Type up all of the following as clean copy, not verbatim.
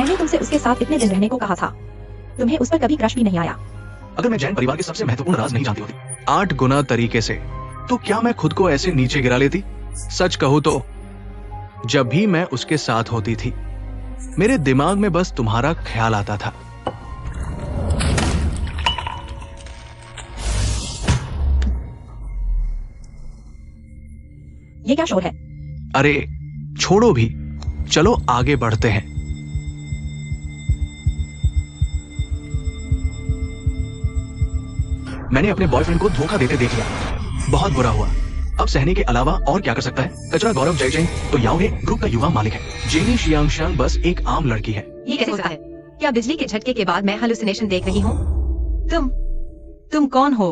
मैंने तुमसे उसके साथ इतने दिन रहने को कहा था, तुम्हें उस पर कभी क्रश भी नहीं आया। अगर मैं जैन परिवार के सबसे महत्वपूर्ण राज नहीं जानती होती 8 गुना तरीके से, तो क्या मैं खुद को ऐसे नीचे गिरा लेती? सच कहूं तो जब भी मैं उसके साथ होती थी, मेरे दिमाग में बस तुम्हारा ख्याल आता था। ये क्या शोर है? अरे छोड़ो भी, चलो आगे बढ़ते हैं। मैंने अपने बॉयफ्रेंड को धोखा देते देख लिया, बहुत बुरा हुआ। अब सहने के अलावा और क्या कर सकता है? कचरा गौरव जयचंग तो याओ हे ग्रुप का युवा मालिक है। जेनी शियांगशांग बस एक आम लड़की है। ये कैसे होता है? क्या बिजली के झटके के बाद मैं हेलुसिनेशन देख रही हूँ? तुम कौन हो?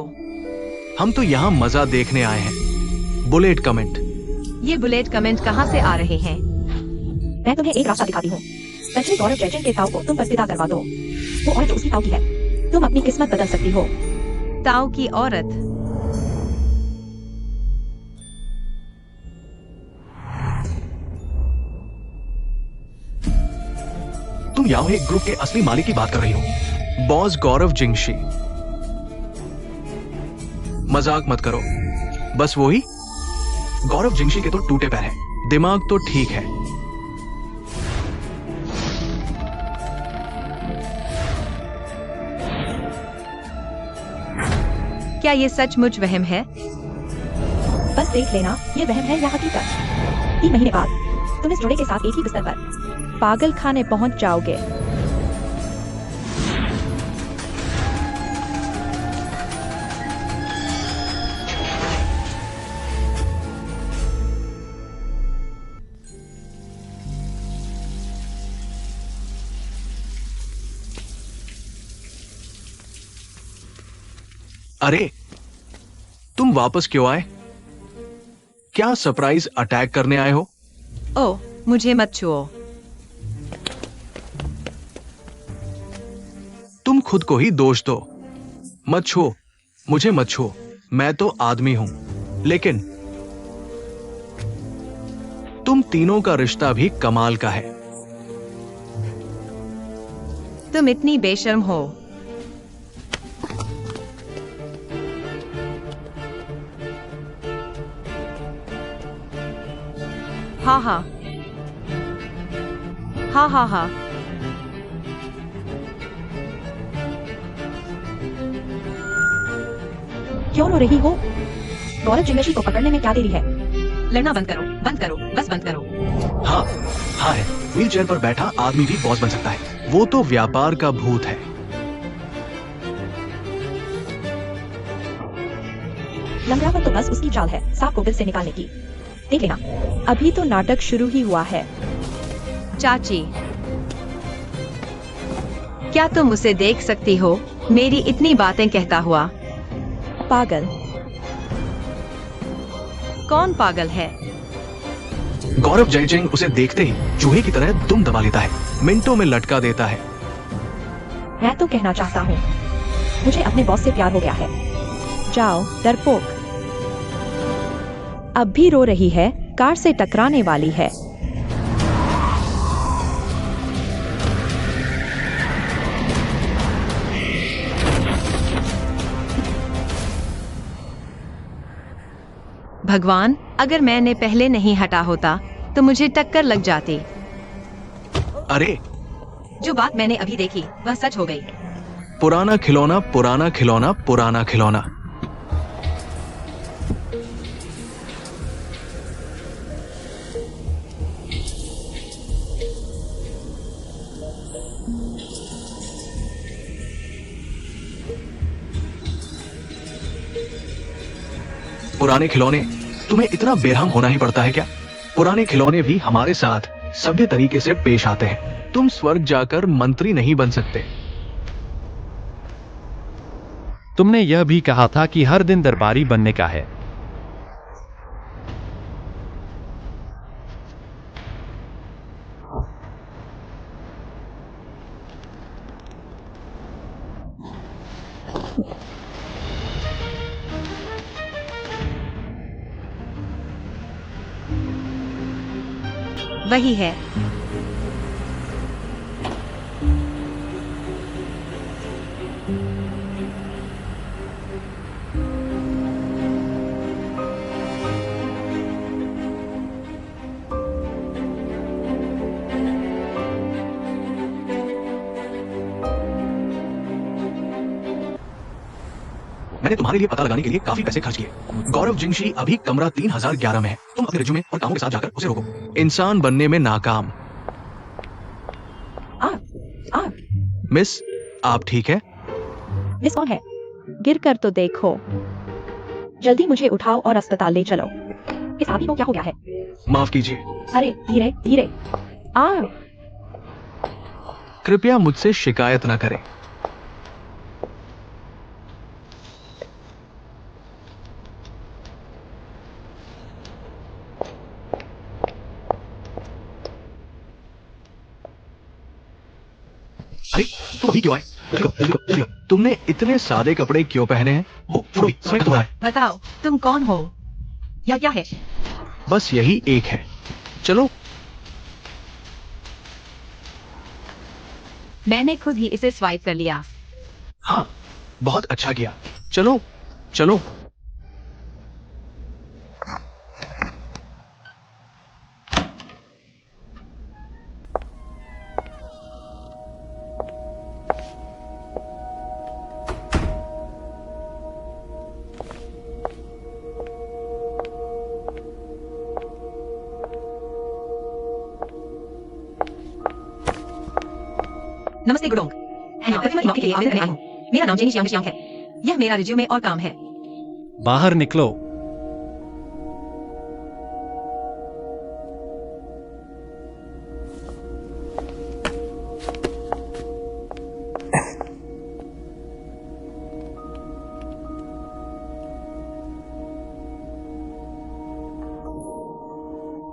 हम तो यहाँ मजा देखने आए हैं। Bullet comment. ये बुलेट कमेंट कहाँ से आ रहे हैं? मैं तुम्हें एक रास्ता दिखाती हूँ। सच्चे गौरव जयचंग के ताऊ को तुम बस विदा करवा दो। वो औरत उसकी ताऊ की है। तुम अपनी किस्मत बदल सकती हो। ताऊ की औरत? तुम याओ हे ग्रुप के असली मालिक की बात कर रही हो, बॉस गौरव जिंगशी। मजाक मत करो। बस वही गौरव जिंगशी के तो टूटे पैर हैं, दिमाग तो ठीक है। क्या ये सचमुच वहम है? बस देख लेना, ये वहम है या हकीकत। 3 महीने बाद तुम इस जोड़े के साथ एक ही बिस्तर पर पागल खाने पहुंच जाओगे। अरे तुम वापस क्यों आए? क्या सरप्राइज अटैक करने आए हो? ओह, मुझे मत छुओ। तुम खुद को ही दोष दो। मत छुओ, मुझे मत छुओ। मैं तो आदमी हूं, लेकिन तुम तीनों का रिश्ता भी कमाल का है। तुम इतनी बेशर्म हो। हाँ हाँ हाँ हाँ हाँ। क्यों रो रही हो? गौरव जिंगशी को पकड़ने में क्या देरी है? लड़ना बंद करो, बंद करो, बस बंद करो। हाँ हाँ है, व्हील चेयर पर बैठा आदमी भी बॉस बन सकता है। वो तो व्यापार का भूत है। लंगड़ापन तो बस उसकी चाल है सांप को बिल से निकालने की। देख लेना, अभी तो नाटक शुरू ही हुआ है। चाची, क्या तुम उसे देख सकती हो मेरी इतनी बातें कहता हुआ? पागल। कौन पागल है? गौरव जयचंग उसे देखते ही चूहे की तरह दुम दबा लेता है, मिनटों में लटका देता है। मैं तो कहना चाहता हूँ, मुझे अपने बॉस से प्यार हो गया है। जाओ डरपोक। अब भी रो रही है, कार से टकराने वाली है। भगवान, अगर मैंने पहले नहीं हटा होता तो मुझे टक्कर लग जाती। अरे जो बात मैंने अभी देखी वह सच हो गई। पुराना खिलौना, पुराना खिलौना, पुराना खिलौना। पुराने खिलौने, तुम्हें इतना बेरहम होना ही पड़ता है क्या? पुराने खिलौने भी हमारे साथ सभ्य तरीके से पेश आते हैं। तुम स्वर्ग जाकर मंत्री नहीं बन सकते। तुमने यह भी कहा था कि हर दिन दरबारी बनने का है। वही है। मैंने तुम्हारे लिए पता लगाने के लिए काफी पैसे खर्च किए। गौरव जिंगशी अभी कमरा 3011 में है। तुम अपने रिज्यूमे और कामों के साथ जाकर उसे रोको। इंसान बनने में नाकाम। आप मिस, आप ठीक है? मिस कौन है? गिर कर तो देखो। जल्दी मुझे उठाओ और अस्पताल ले चलो। इस आदमी को क्या हो गया है? माफ कीजिए। अरे धीरे धीरे। आ कृपया मुझसे शिकायत न करें। अरे तुम अभी क्यों आए? जल्दी करो। तुमने इतने सादे कपड़े क्यों पहने हैं? छोड़ो, समय खत्म हो रहा है। बताओ तुम कौन हो? या क्या है? बस यही एक है। चलो। मैंने खुद ही इसे स्वाइप कर लिया। हाँ, बहुत अच्छा किया। चलो चलो। नमस्ते गुडोंग। मैं नौकरी के लिए आवेदन करने आई हूँ। मेरा नाम जेनी शियांग शियांग है। यह मेरा रिज्यूमे और काम है। बाहर निकलो।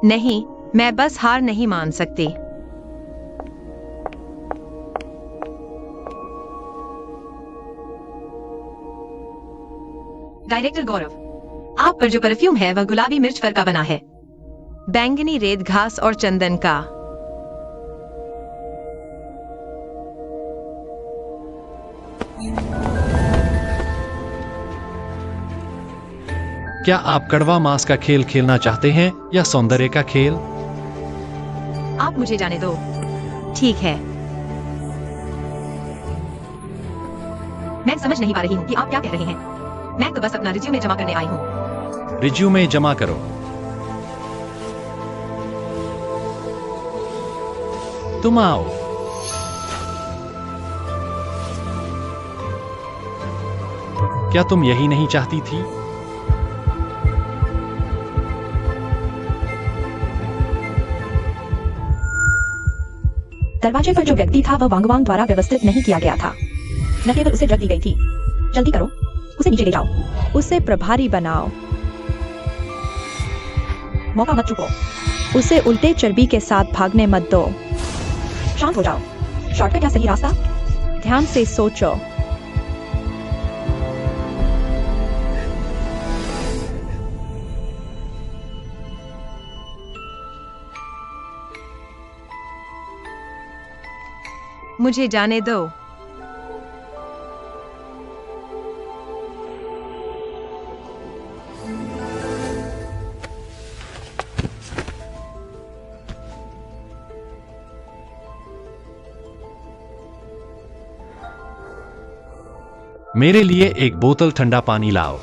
नहीं, मैं बस हार नहीं मान सकती। डायरेक्टर गौरव, आप पर जो परफ्यूम है वह गुलाबी मिर्च फर का बना है, बैंगनी रेत घास और चंदन का। क्या आप कड़वा मांस का खेल खेलना चाहते हैं या सौंदर्य का खेल? आप मुझे जाने दो। ठीक है। मैं समझ नहीं पा रही हूँ कि आप क्या कह रहे हैं। मैं तो बस अपना रिज्यूमे जमा करने आई हूँ। रिज्यूमे जमा करो। तुम आओ। क्या तुम यही नहीं चाहती थी? दरवाजे पर जो व्यक्ति था वह वांगवांग द्वारा व्यवस्थित नहीं किया गया था। न केवल उसे ड्रग दी गई थी। जल्दी करो, उसे नीचे ले जाओ। उसे प्रभारी बनाओ। मौका मत चुको। उसे उल्टे चर्बी के साथ भागने मत दो। शांत हो जाओ। शॉर्टकट या सही रास्ता? ध्यान से सोचो। मुझे जाने दो। मेरे लिए एक बोतल ठंडा पानी लाओ।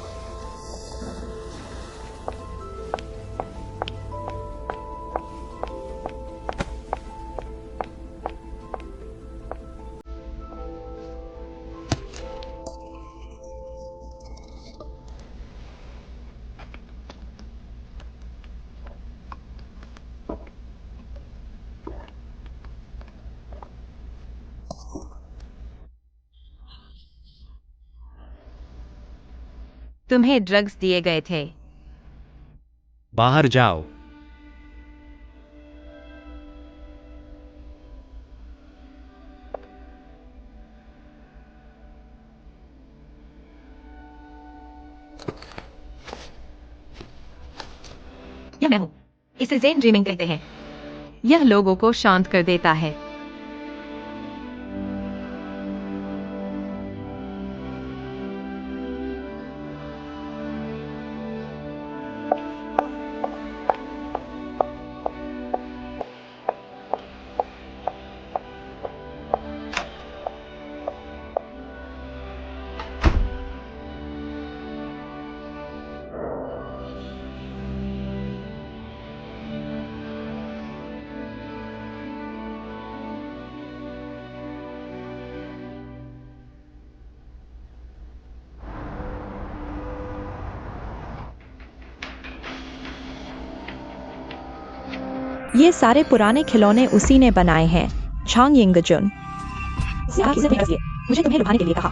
तुम्हें ड्रग्स दिए गए थे। बाहर जाओ। यह मैं हूँ। इसे ज़ेन ड्रीमिंग कहते हैं। यह लोगों को शांत कर देता है। ये सारे पुराने खिलौने उसी ने बनाए हैं, छांग यिंगजुन। मुझे तुम्हें लुभाने के लिए कहा।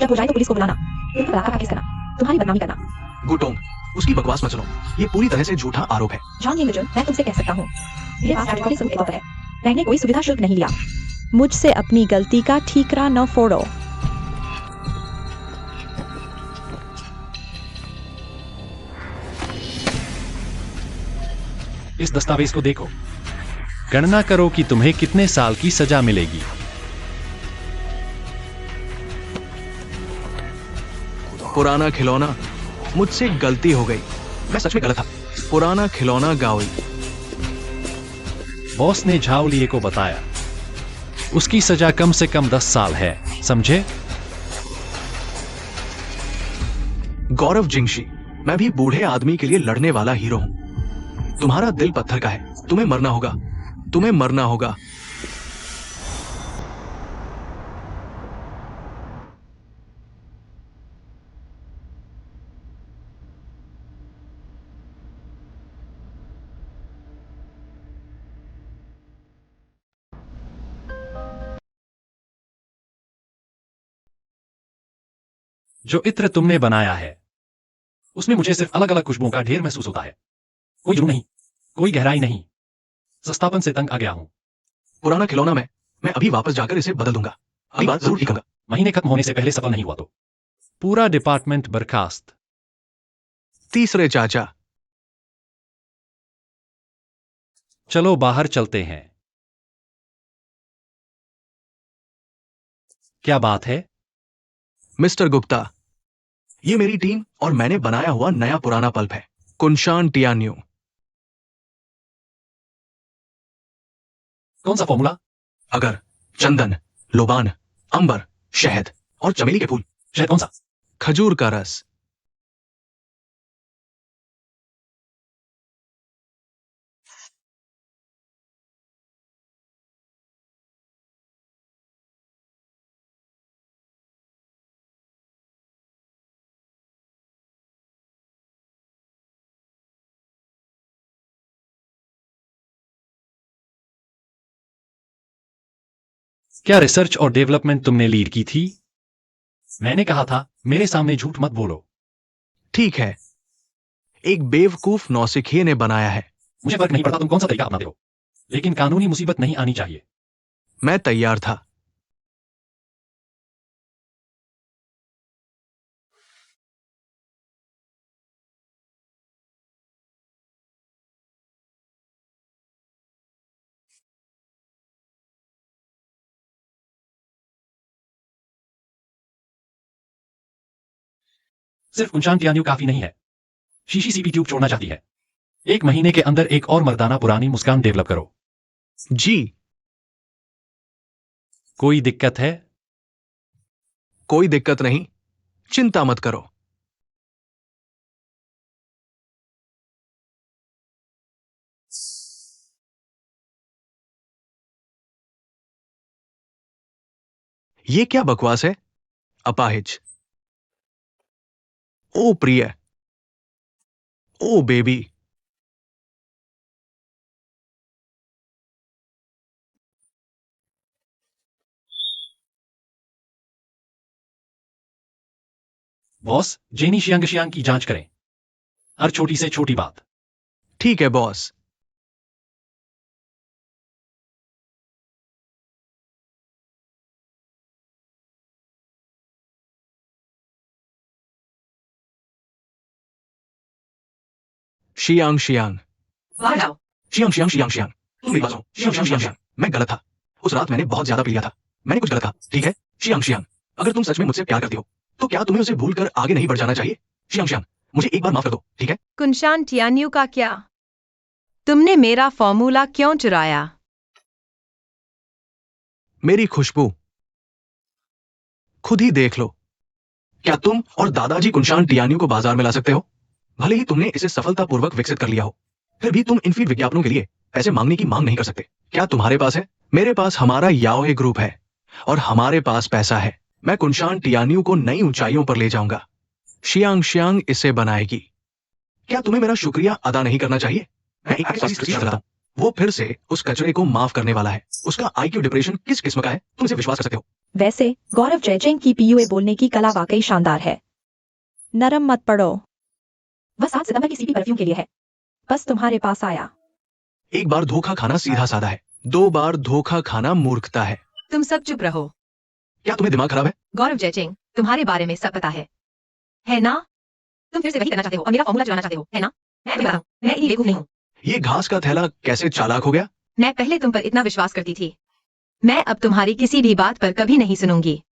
जब हो जाए तो पुलिस को बुलाना, तुम पर बलात्कार का केस करना, तुम्हारी बदनामी करना। गुटोंग, उसकी बकवास मत सुनो। ये पूरी तरह से झूठा आरोप है। जॉन यिंगजुन, मैं तुमसे कह सकता हूँ, मेरे पास एडवोकेट सबूत के तौर पर है। मैंने कोई सुविधा शुल्क नहीं लिया। मुझसे अपनी गलती का ठीकरा न फोड़ो। इस दस्तावेज को देखो। गणना करो कि तुम्हें कितने साल की सजा मिलेगी। पुराना खिलौना, मुझसे गलती हो गई। मैं सच में गलत था। पुराना खिलौना गाओई। बॉस ने झाओ लिए को बताया। उसकी सजा कम से कम 10 साल है, समझे? गौरव जिंगशी, मैं भी बूढ़े आदमी के लिए लड़ने वाला हीरो हूं। तुम्हारा दिल पत्थर का है। तुम्हें मरना होगा। तुम्हें मरना होगा। जो इत्र तुमने बनाया है, उसमें मुझे सिर्फ अलग अलग खुशबुओं का ढेर महसूस होता है। कोई जुनून नहीं, कोई गहराई नहीं। सस्तापन से तंग आ गया हूं। पुराना खिलौना मैं अभी वापस जाकर इसे बदल दूंगा। अभी बात जरूर ठीक होगा। महीने खत्म होने से पहले सफल नहीं हुआ तो पूरा डिपार्टमेंट बर्खास्त। तीसरे चाचा, चलो बाहर चलते हैं। क्या बात है? मिस्टर गुप्ता, ये मेरी टीम और मैंने बनाया हुआ नया पुराना पल्प है, कुनशान टियान्यू। कौन सा फॉर्मूला? अगर चंदन, लोबान, अंबर, शहद और चमेली के फूल। शहद कौन सा? खजूर का रस। क्या रिसर्च और डेवलपमेंट तुमने लीड की थी? मैंने कहा था मेरे सामने झूठ मत बोलो। ठीक है, एक बेवकूफ नौसिखिए ने बनाया है। मुझे फर्क नहीं पड़ता तुम कौन सा तरीका अपनाते हो, लेकिन कानूनी मुसीबत नहीं आनी चाहिए। मैं तैयार था। सिर्फ कुनशान टियान्यू काफी नहीं है। शीशी सीपी ट्यूब छोड़ना चाहती है। 1 महीने के अंदर एक और मर्दाना पुरानी मुस्कान डेवलप करो। जी। कोई दिक्कत है? कोई दिक्कत नहीं, चिंता मत करो। ये क्या बकवास है? अपाहिज। ओ प्रिय, ओ बेबी। बॉस, जेनी शियांग की जांच करें, हर छोटी से छोटी बात। ठीक है बॉस। शियांग शियांग, बाहर जाओ। शियांग शियांग शियांग शियांग, तुम मेरी बात सुनो। शियांग शियांग शियांग शियांग, मैं गलत था। उस रात मैंने बहुत ज्यादा पी लिया था। मैंने कुछ गलत कहा, ठीक है? शियांग शियांग, अगर तुम सच में मुझसे प्यार करती हो तो क्या तुम्हें उसे भूलकर आगे नहीं बढ़ जाना चाहिए? शियांग शियांग, मुझे एक बार माफ कर दो, ठीक है? कुनशान टियान्यू का क्या? तुमने मेरा फॉर्मूला क्यों चुराया? मेरी खुशबू खुद ही देख लो। क्या तुम और दादाजी कुनशान टियान्यू को बाजार में ला सकते हो? भले ही तुमने इसे सफलतापूर्वक विकसित कर लिया हो, फिर भी तुम इनफीड विज्ञापनों के लिए पैसे मांगने की मांग नहीं कर सकते। क्या तुम्हारे पास है? मेरे पास हमारा याओहे ग्रुप है और हमारे पास पैसा है। मैं कुनशान टियान्यू को नई ऊंचाइयों पर ले जाऊंगा। शियांग शियांग इसे बनाएगी। क्या तुम्हें मेरा शुक्रिया अदा नहीं करना चाहिए? मैं एक ऐसी सृष्टि चलाता हूं, वो फिर से उस कचरे को माफ करने वाला है। उसका IQ डिप्रेशन किस किस्म का है, तुम इसे विश्वास कर सकते हो? वैसे गौरव जयचंद की पीयूए बोलने की कला वाकई शानदार है। नरम मत पड़ो। वह 7 सितंबर की सीपी परफ्यूम के लिए है। बस तुम्हारे पास आया। एक बार धोखा खाना सीधा साधा है, 2 बार धोखा खाना मूर्खता है। तुम सब चुप रहो। क्या तुम्हें दिमाग खराब है? गौरव जयचंद, तुम्हारे बारे में सब पता है ना? तुम फिर से वही करना चाहते हो और मेरा फॉर्मूला चुराना चाहते हो, है ना? मैं तुम्हें बताऊं, मैं इतनी बेवकूफ नहीं हूँ। ये घास का थैला कैसे चालाक हो गया? मैं पहले तुम पर इतना विश्वास करती थी। मैं अब तुम्हारी किसी भी बात पर कभी नहीं सुनूंगी।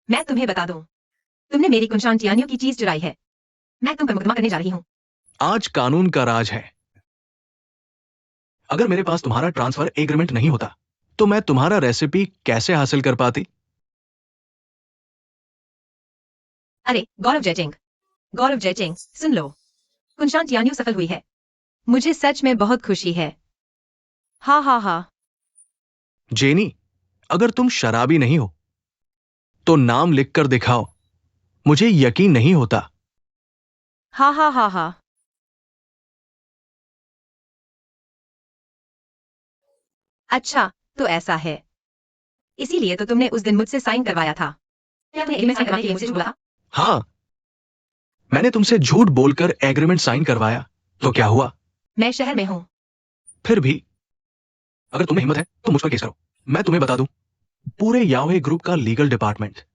मैं तुम्हें बता दूं, तुमने मेरी कुंशान टियानियों की चीज चुराई है। मैं तुम पर मुकदमा करने जा रही हूँ। आज कानून का राज है। अगर मेरे पास तुम्हारा ट्रांसफर एग्रीमेंट नहीं होता तो मैं तुम्हारा रेसिपी कैसे हासिल कर पाती? अरे गौरव जयचंद, सुन लो। कुंशान टियानियों सफल हुई है। मुझे सच में बहुत खुशी है। हाँ हाँ हाँ। जेनी, अगर तुम शराबी नहीं हो तो नाम लिखकर दिखाओ। मुझे यकीन नहीं होता। हाँ हाँ हाँ हाँ। अच्छा, तो ऐसा है। इसीलिए तो तुमने उस दिन मुझसे साइन करवाया था। क्या तुमने एग्रीमेंट साइन करवाने के लिए मुझे झूठ बोला? हाँ, मैंने तुमसे झूठ बोलकर एग्रीमेंट साइन करवाया, तो क्या हुआ? मैं शहर में हूँ। फिर भी अगर तुम्हें हिम्मत है तो मुझ पर केस करो। मैं तुम्हें बता दूं, पूरे यावे ग्रुप का लीगल डिपार्टमेंट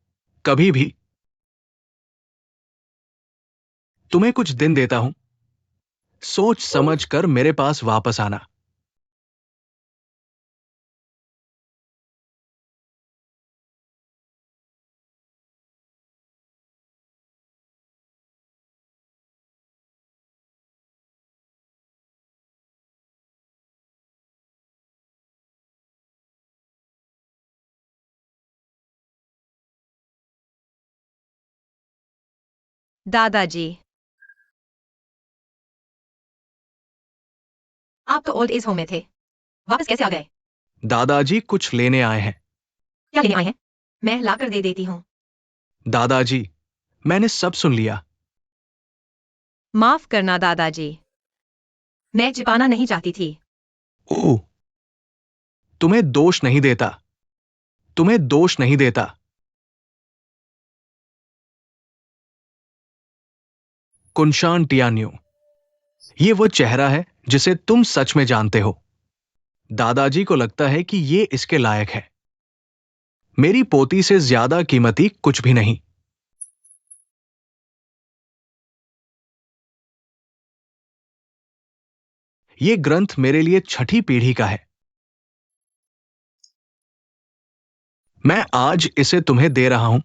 कभी भी। तुम्हें कुछ दिन देता हूं, सोच समझ कर मेरे पास वापस आना। दादाजी, आप तो ओल्ड एज होम में थे। वापस कैसे आ गए? दादाजी कुछ लेने आए हैं। क्या लेने आए हैं? मैं लाकर दे देती हूँ। दादाजी, मैंने सब सुन लिया। माफ करना दादाजी, मैं छिपाना नहीं चाहती थी। ओह, तुम्हें दोष नहीं देता, तुम्हें दोष नहीं देता। कुंशान टियान्यू, ये वो चेहरा है जिसे तुम सच में जानते हो। दादाजी को लगता है कि ये इसके लायक है। मेरी पोती से ज्यादा कीमती कुछ भी नहीं। ये ग्रंथ मेरे लिए छठी पीढ़ी का है। मैं आज इसे तुम्हें दे रहा हूं।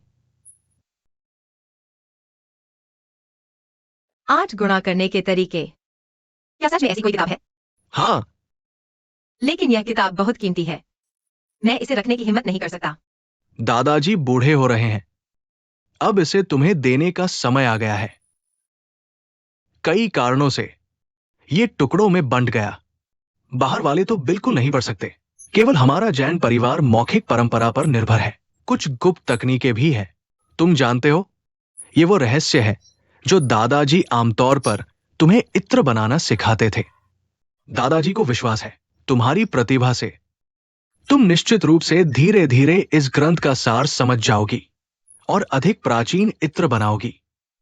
8 गुणा करने के तरीके। क्या सच में ऐसी कोई किताब है? हां, लेकिन यह किताब बहुत कीमती है। मैं इसे रखने की हिम्मत नहीं कर सकता। दादाजी बूढ़े हो रहे हैं। अब इसे तुम्हें देने का समय आ गया है। कई कारणों से ये टुकड़ों में बंट गया। बाहर वाले तो बिल्कुल नहीं पढ़ सकते। केवल हमारा जैन परिवार मौखिक परंपरा पर निर्भर है। कुछ गुप्त तकनीकें भी हैं। तुम जानते हो, ये वो रहस्य है जो दादाजी आमतौर पर तुम्हें इत्र बनाना सिखाते थे। दादाजी को विश्वास है तुम्हारी प्रतिभा से तुम निश्चित रूप से धीरे धीरे इस ग्रंथ का सार समझ जाओगी और अधिक प्राचीन इत्र बनाओगी।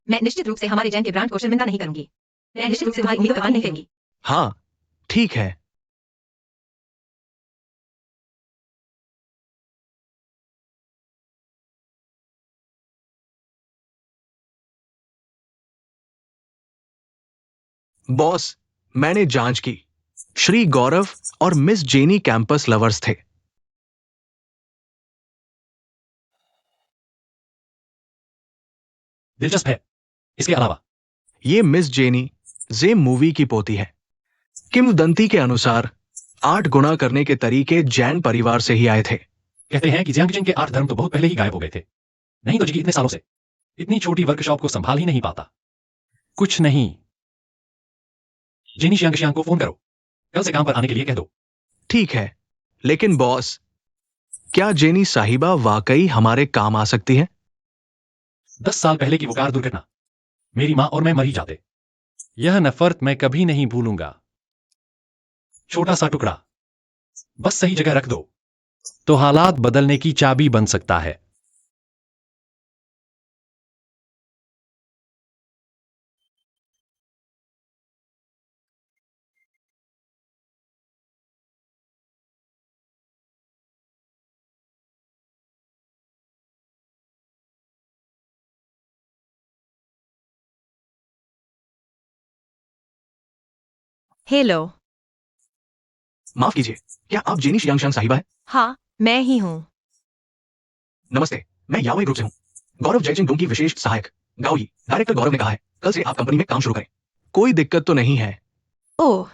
मैं निश्चित रूप से हमारे जैन के ब्रांड को शर्मिंदा नहीं करूंगी। मैं निश्चित रूप से तुम्हारी उम्मीदों का पालन नहीं करूंगी। हां, ठीक है। बॉस, मैंने जांच की। श्री गौरव और मिस जेनी कैंपस लवर्स थे। दिलचस्प है। इसके अलावा ये मिस जेनी जेम मूवी की पोती है। किंवदंती के अनुसार 8 गुणा करने के तरीके जैन परिवार से ही आए थे। कहते हैं कि जियांगचेन के 8 धर्म तो बहुत पहले ही गायब हो गए थे। नहीं तो जी इतने सालों से इतनी छोटी वर्कशॉप को संभाल ही नहीं पाता। कुछ नहीं, जेनी शियांगशियांग को फोन करो, कल से काम पर आने के लिए कह दो। ठीक है, लेकिन बॉस, क्या जेनी साहिबा वाकई हमारे काम आ सकती है? 10 साल पहले की वो कार दुर्घटना, मेरी मां और मैं मर ही जाते। यह नफरत मैं कभी नहीं भूलूंगा। छोटा सा टुकड़ा बस सही जगह रख दो तो हालात बदलने की चाबी बन सकता है। हेलो। माफ कीजिए, क्या आप जेनी शियांगशांग साहिबा हैं? हाँ, मैं ही हूँ। नमस्ते, मैं याओई ग्रुप से हूँ। गौरव जयचिंग की विशेष सहायक गाओई। डायरेक्टर गौरव ने कहा है कल से आप कंपनी में काम शुरू करें। कोई दिक्कत तो नहीं है? ओह,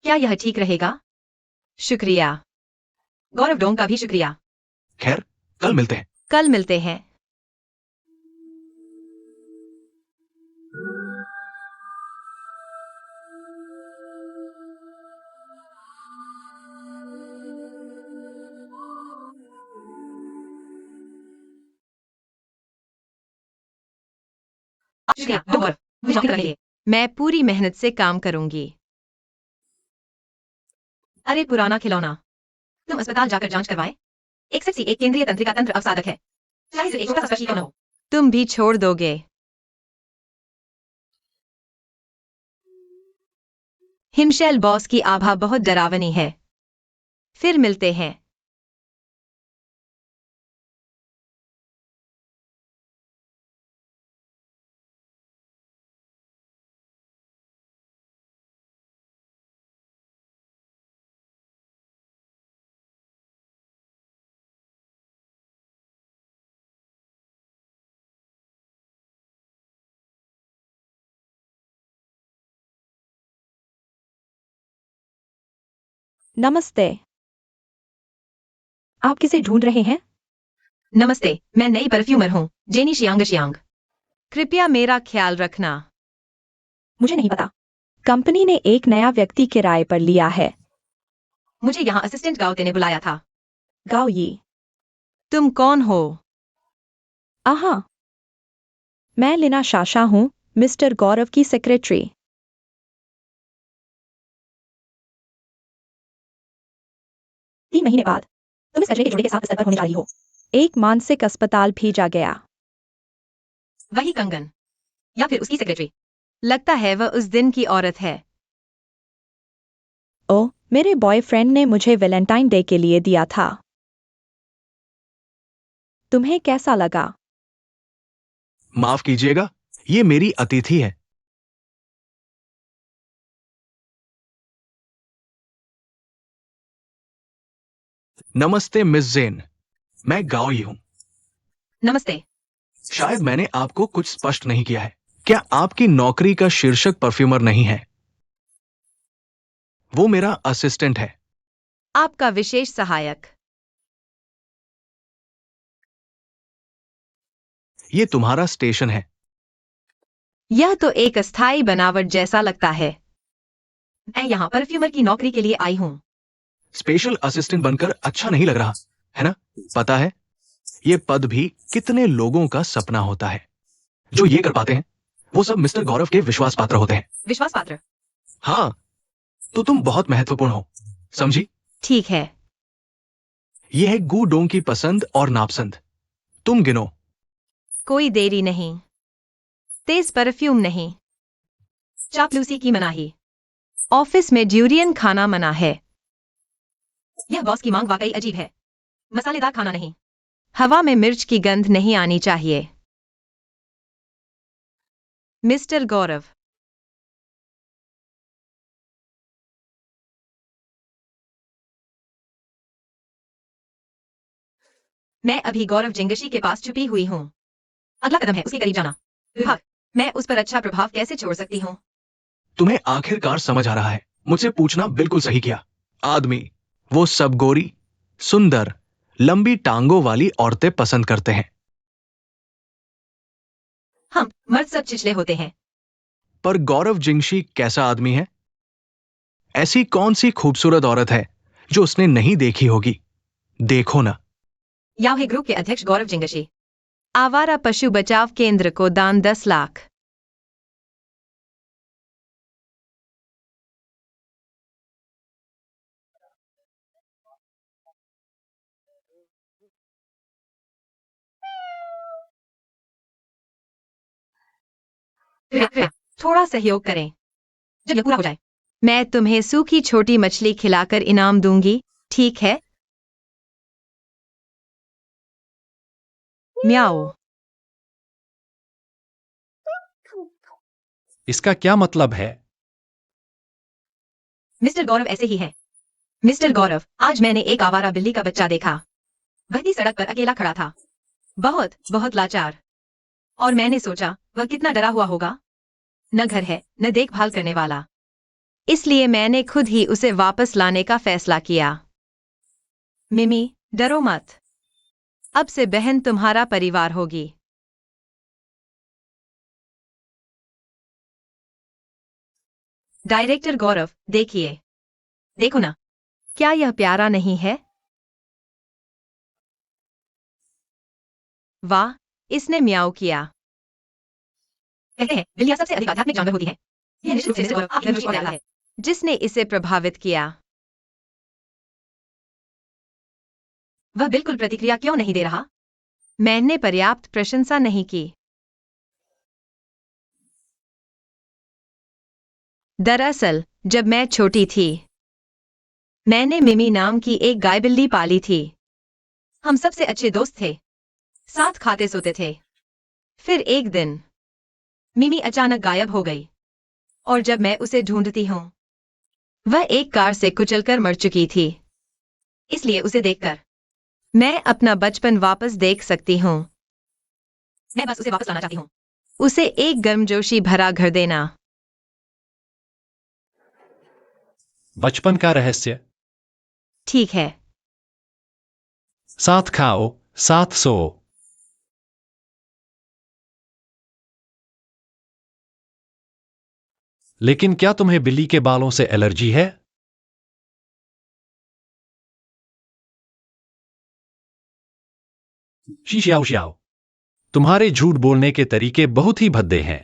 क्या यह ठीक रहेगा? शुक्रिया। गौरव डोंग का भी शुक्रिया। खैर, कल मिलते हैं। कल मिलते हैं। शुक्रिया गौरव, मुझे नौकरी करने के लिए। मैं पूरी मेहनत से काम करूंगी। अरे पुराना खिलौना, तुम अस्पताल जाकर जांच करवाए। एक सेक्सी एक केंद्रीय तंत्रिका तंत्र अवसादक है, चाहे सिर्फ एक छोटा सा स्पर्श ही क्यों न हो। तुम भी छोड़ दोगे? हिमशैल बॉस की आभा बहुत डरावनी है। फिर मिलते हैं। नमस्ते। आप किसे ढूंढ रहे हैं? नमस्ते, मैं नई परफ्यूमर हूँ, जेनी शियांग। कृपया मेरा ख्याल रखना। मुझे नहीं पता। कंपनी ने एक नया व्यक्ति किराए पर लिया है। मुझे यहाँ असिस्टेंट गाउते ने बुलाया था। गाओ ये। तुम कौन हो? आहा, मैं लिना शाशा हूँ, मिस्टर गौरव की सेक्रेटरी। 3 महीने बाद तुम इस कचरे के जोड़े के साथ अस्पताल होने जा रही हो। एक मानसिक अस्पताल भेजा गया। वही कंगन, या फिर उसकी सेक्रेटरी। लगता है वह उस दिन की औरत है। ओह, मेरे बॉयफ्रेंड ने मुझे वैलेंटाइन डे के लिए दिया था। तुम्हें कैसा लगा? माफ कीजिएगा, ये मेरी अतिथि है। नमस्ते मिस जेन, मैं गाओई हूँ। नमस्ते। शायद मैंने आपको कुछ स्पष्ट नहीं किया है। क्या आपकी नौकरी का शीर्षक परफ्यूमर नहीं है? वो मेरा असिस्टेंट है। आपका विशेष सहायक। ये तुम्हारा स्टेशन है। यह तो एक अस्थायी बनावट जैसा लगता है। मैं यहाँ परफ्यूमर की नौकरी के लिए आई हूँ। स्पेशल असिस्टेंट बनकर अच्छा नहीं लग रहा, है ना? पता है, ये पद भी कितने लोगों का सपना होता है। जो ये कर पाते हैं, वो सब मिस्टर गौरव के विश्वास पात्र होते हैं। विश्वास पात्र? हाँ, तो तुम बहुत महत्वपूर्ण हो, समझी? ठीक है। ये है गू डोंग की पसंद और नापसंद। तुम गिनो। कोई देरी नहीं। तेज परफ्यूम नहीं। चापलूसी की मनाही। ऑफिस में ड्यूरियन खाना मना है। यह बॉस की मांग वाकई अजीब है। मसालेदार खाना नहीं। हवा में मिर्च की गंध नहीं आनी चाहिए। मिस्टर गौरव। मैं अभी गौरव जिंगशी के पास छुपी हुई हूँ। अगला कदम है उसके करीब जाना। विभाग, मैं उस पर अच्छा प्रभाव कैसे छोड़ सकती हूँ? तुम्हें आखिरकार समझ आ रहा है। मुझसे पूछना बिल्कुल सही किया। आदमी, वो सब गोरी, सुंदर, लंबी टांगों वाली औरतें पसंद करते हैं। हम मर्द सब चिचले होते हैं। पर गौरव जिंगशी कैसा आदमी है? ऐसी कौन सी खूबसूरत औरत है जो उसने नहीं देखी होगी? देखो ना। याहे ग्रुप के अध्यक्ष गौरव जिंगशी। आवारा पशु बचाव केंद्र को दान 10 लाख। थोड़ा सहयोग करें जब यह पूरा हो जाए। मैं तुम्हें सूखी छोटी मछली खिलाकर इनाम दूंगी, ठीक है? म्याऊ। इसका क्या मतलब है? मिस्टर गौरव ऐसे ही है। मिस्टर गौरव, आज मैंने एक आवारा बिल्ली का बच्चा देखा। वह भी सड़क पर अकेला खड़ा था, बहुत बहुत लाचार। और मैंने सोचा वह कितना डरा हुआ होगा, न घर है न देखभाल करने वाला। इसलिए मैंने खुद ही उसे वापस लाने का फैसला किया। मिमी, डरो मत। अब से बहन तुम्हारा परिवार होगी। डायरेक्टर गौरव, देखिए, देखो ना, क्या यह प्यारा नहीं है? वाह, इसने म्याऊ किया। कहते हैं बिल्लियां सबसे अधिक आध्यात्मिक जानवर होती हैं। यह निश्चित रूप से मिस्टर गौरव आपकी रुचि का है, जिसने इसे प्रभावित किया। वह बिल्कुल प्रतिक्रिया क्यों नहीं दे रहा? मैंने पर्याप्त प्रशंसा नहीं की। दरअसल, जब मैं छोटी थी, मैंने मिमी नाम की एक गाय बिल्ली पाली थी। हम सबसे अच्छे दोस्त थे, साथ खाते सोते थे। फिर एक दिन मिमी अचानक गायब हो गई, और जब मैं उसे ढूंढती हूँ, वह एक कार से कुचलकर मर चुकी थी। इसलिए उसे देखकर मैं अपना बचपन वापस देख सकती हूँ। मैं बस उसे वापस लाना चाहती हूँ। उसे एक गर्मजोशी भरा घर देना। बचपन का रहस्य। ठीक है। साथ खाओ, साथ सो। लेकिन क्या तुम्हें बिल्ली के बालों से एलर्जी है? शीशियाओ शियाओ, तुम्हारे झूठ बोलने के तरीके बहुत ही भद्दे हैं।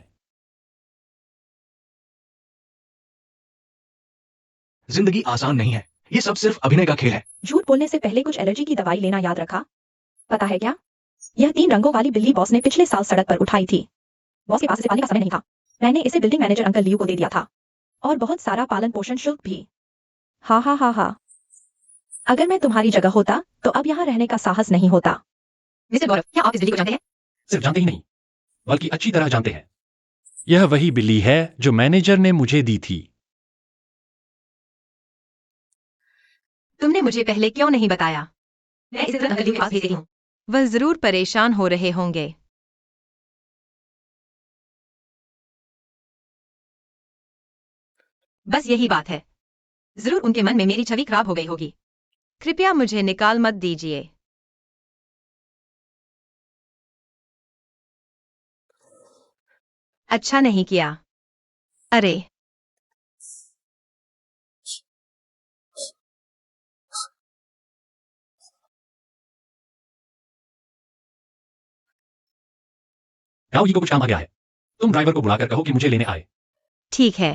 जिंदगी आसान नहीं है, ये सब सिर्फ अभिनय का खेल है। झूठ बोलने से पहले कुछ एलर्जी की दवाई लेना याद रखा। पता है क्या, यह 3 रंगों वाली बिल्ली बॉस ने पिछले साल सड़क पर उठाई थी। बॉस के पास इसे पालने का समय नहीं था। मैंने इसे बिल्डिंग मैनेजर अंकल लियू को दे दिया था, और बहुत सारा पालन पोषण शुल्क भी। हा हा हा हा। अगर मैं तुम्हारी जगह होता तो अब यहाँ रहने का साहस नहीं होता। मिस्टर गौरव, क्या आप इस बिल्ली को जानते हैं? सिर्फ जानते ही नहीं, बल्कि अच्छी तरह जानते हैं। यह वही बिल्ली है जो मैनेजर ने मुझे दी थी। तुमने मुझे पहले क्यों नहीं बताया? मैं इसे तुरंत अंकल लियू के पास भेज देती हूँ। वह जरूर परेशान हो रहे होंगे। बस यही बात है। जरूर उनके मन में मेरी छवि खराब हो गई होगी। कृपया मुझे निकाल मत दीजिए। अच्छा नहीं किया। अरे, गाओ जी को कुछ काम आ गया है। तुम ड्राइवर को बुलाकर कहो कि मुझे लेने आए। ठीक है।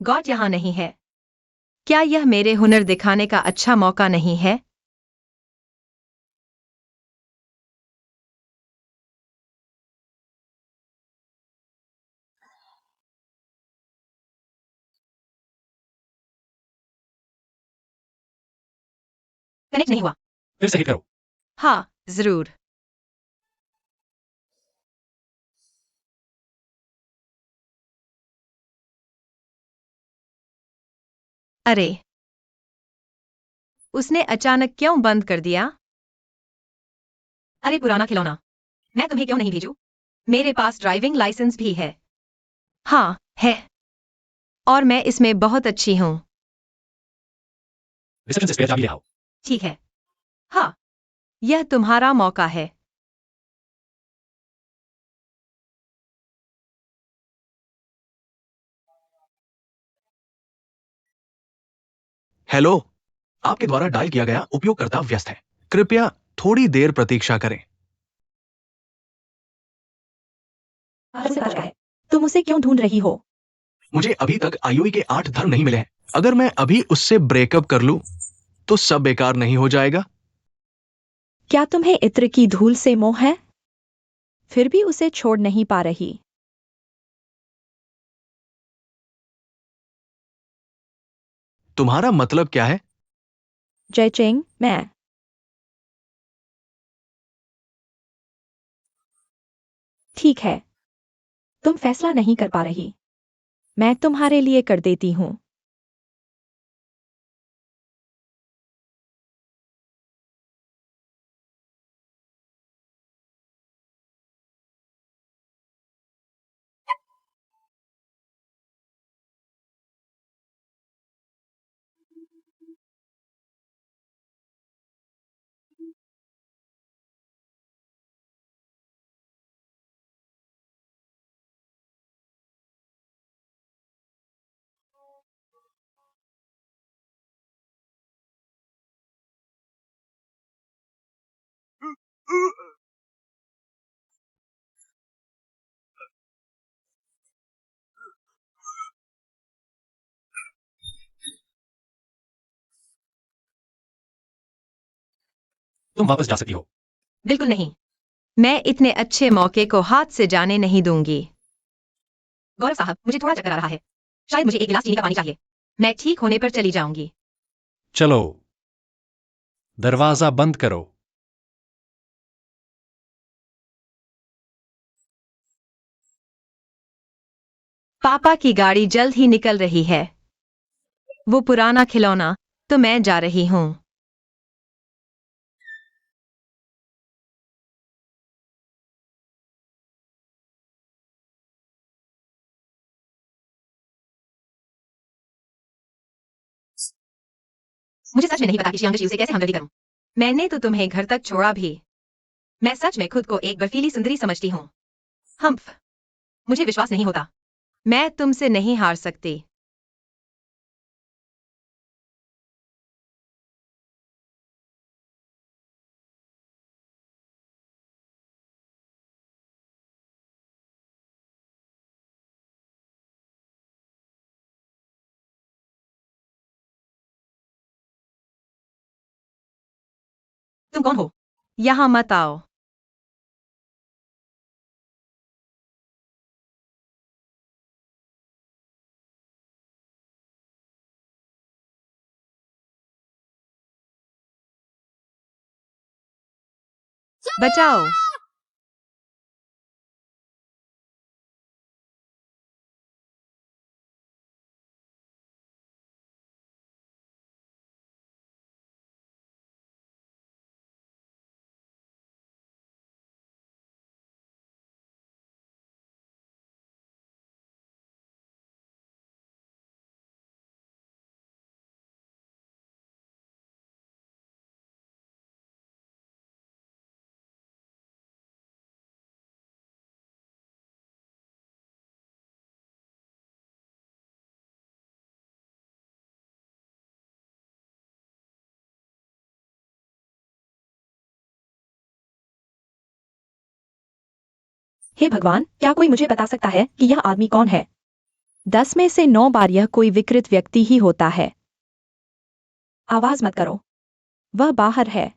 गॉड यहाँ नहीं है। क्या यह मेरे हुनर दिखाने का अच्छा मौका नहीं है? कनेक्ट नहीं हुआ। फिर से हिट करो। हाँ, जरूर। अरे, उसने अचानक क्यों बंद कर दिया? अरे पुराना खिलौना, मैं तुम्हें क्यों नहीं भेजूं? मेरे पास ड्राइविंग लाइसेंस भी है। हाँ, है। और मैं इसमें बहुत अच्छी हूँ। रिसेप्शन से स्पेयर चाबी ले आओ। ठीक है। हाँ, यह तुम्हारा मौका है। हेलो, आपके द्वारा डायल किया गया उपयोगकर्ता व्यस्त है, कृपया थोड़ी देर प्रतीक्षा करें। उसे बच गए। तुम उसे क्यों ढूंढ रही हो? मुझे अभी तक आईओई के 8 धर्म नहीं मिले हैं। अगर मैं अभी उससे ब्रेकअप कर लूं तो सब बेकार नहीं हो जाएगा? क्या तुम्हें इत्र की धूल से मोह है? फिर भी उसे छोड़ नहीं पा रही। तुम्हारा मतलब क्या है? जयचिंग, मैं। ठीक है, तुम फैसला नहीं कर पा रही। मैं तुम्हारे लिए कर देती हूँ। तुम वापस जा सकती हो। बिल्कुल नहीं। मैं इतने अच्छे मौके को हाथ से जाने नहीं दूंगी। गौरव साहब, मुझे थोड़ा चक्कर आ रहा है। शायद मुझे एक गिलास चीनी का पानी चाहिए। मैं ठीक होने पर चली जाऊंगी। चलो, दरवाजा बंद करो। पापा की गाड़ी जल्द ही निकल रही है। वो पुराना खिलौना, तो मैं जा रही हूँ। मुझे सच में नहीं पता कि शियांग से कैसे हमदर्दी करूं। मैंने तो तुम्हें घर तक छोड़ा भी। मैं सच में खुद को एक बर्फीली सुंदरी समझती हूँ। हम्फ, मुझे विश्वास नहीं होता। मैं तुमसे नहीं हार सकती। तुम कौन हो? यहाँ मत आओ। बचाओ। हे भगवान, क्या कोई मुझे बता सकता है कि यह आदमी कौन है? 10 में से 9 बार यह कोई विकृत व्यक्ति ही होता है। आवाज मत करो। वह बाहर है।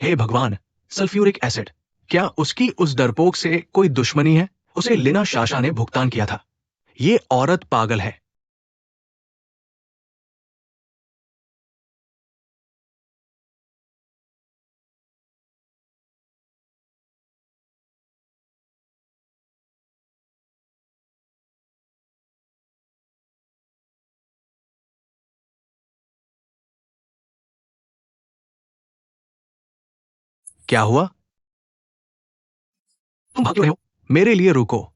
हे भगवान, सल्फ्यूरिक एसिड। क्या उसकी उस डरपोक से कोई दुश्मनी है? उसे लिना शाशा ने भुगतान किया था। ये औरत पागल है। क्या हुआ? तुम भाग क्यों रहे हो? मेरे लिए रुको।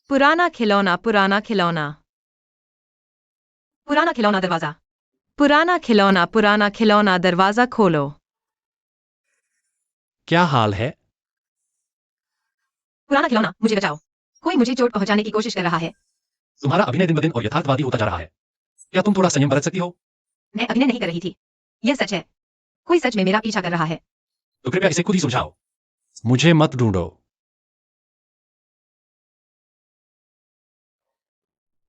पुराना खिलौना, पुराना खिलौना। पुराना खिलौना दरवाजा। पुराना खिलौना, दरवाजा खोलो। क्या हाल है? पुराना खिलौना, मुझे बचाओ। कोई मुझे चोट पहुंचाने की कोशिश कर रहा है। तुम्हारा अभिनय दिन ब दिन और यथार्थवादी होता जा रहा है। क्या तुम थोड़ा संयम बरत सकती हो? मैं अभिनय नहीं कर रही थी। यह सच है। कोई सच में मेरा पीछा कर रहा है। तो कृपया इसे खुद ही सुलझाओ। मुझे मत ढूंढो।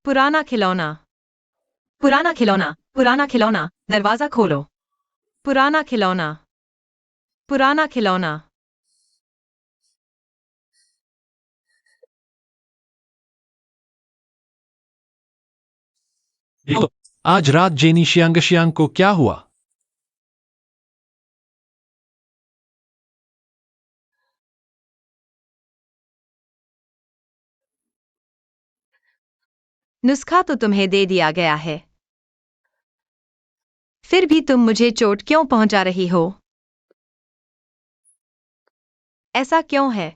पुराना खिलौना, पुराना खिलौना, दरवाजा खोलो। पुराना खिलौना, पुराना खिलौना। देखो, आज रात जेनी शियांग को क्या हुआ? नुस्खा तो तुम्हें दे दिया गया है। फिर भी तुम मुझे चोट क्यों पहुंचा रही हो? ऐसा क्यों है?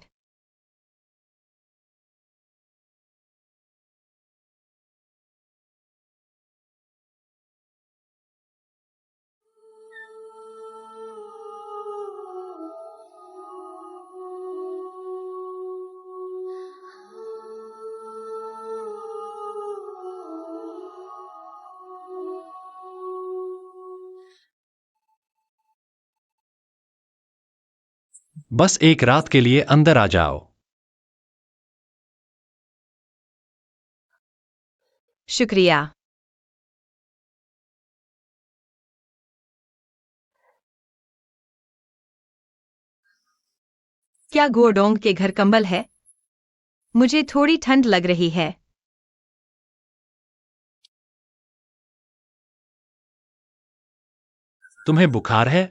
बस एक रात के लिए अंदर आ जाओ। शुक्रिया। क्या गुओडोंग के घर कंबल है? मुझे थोड़ी ठंड लग रही है। तुम्हें बुखार है?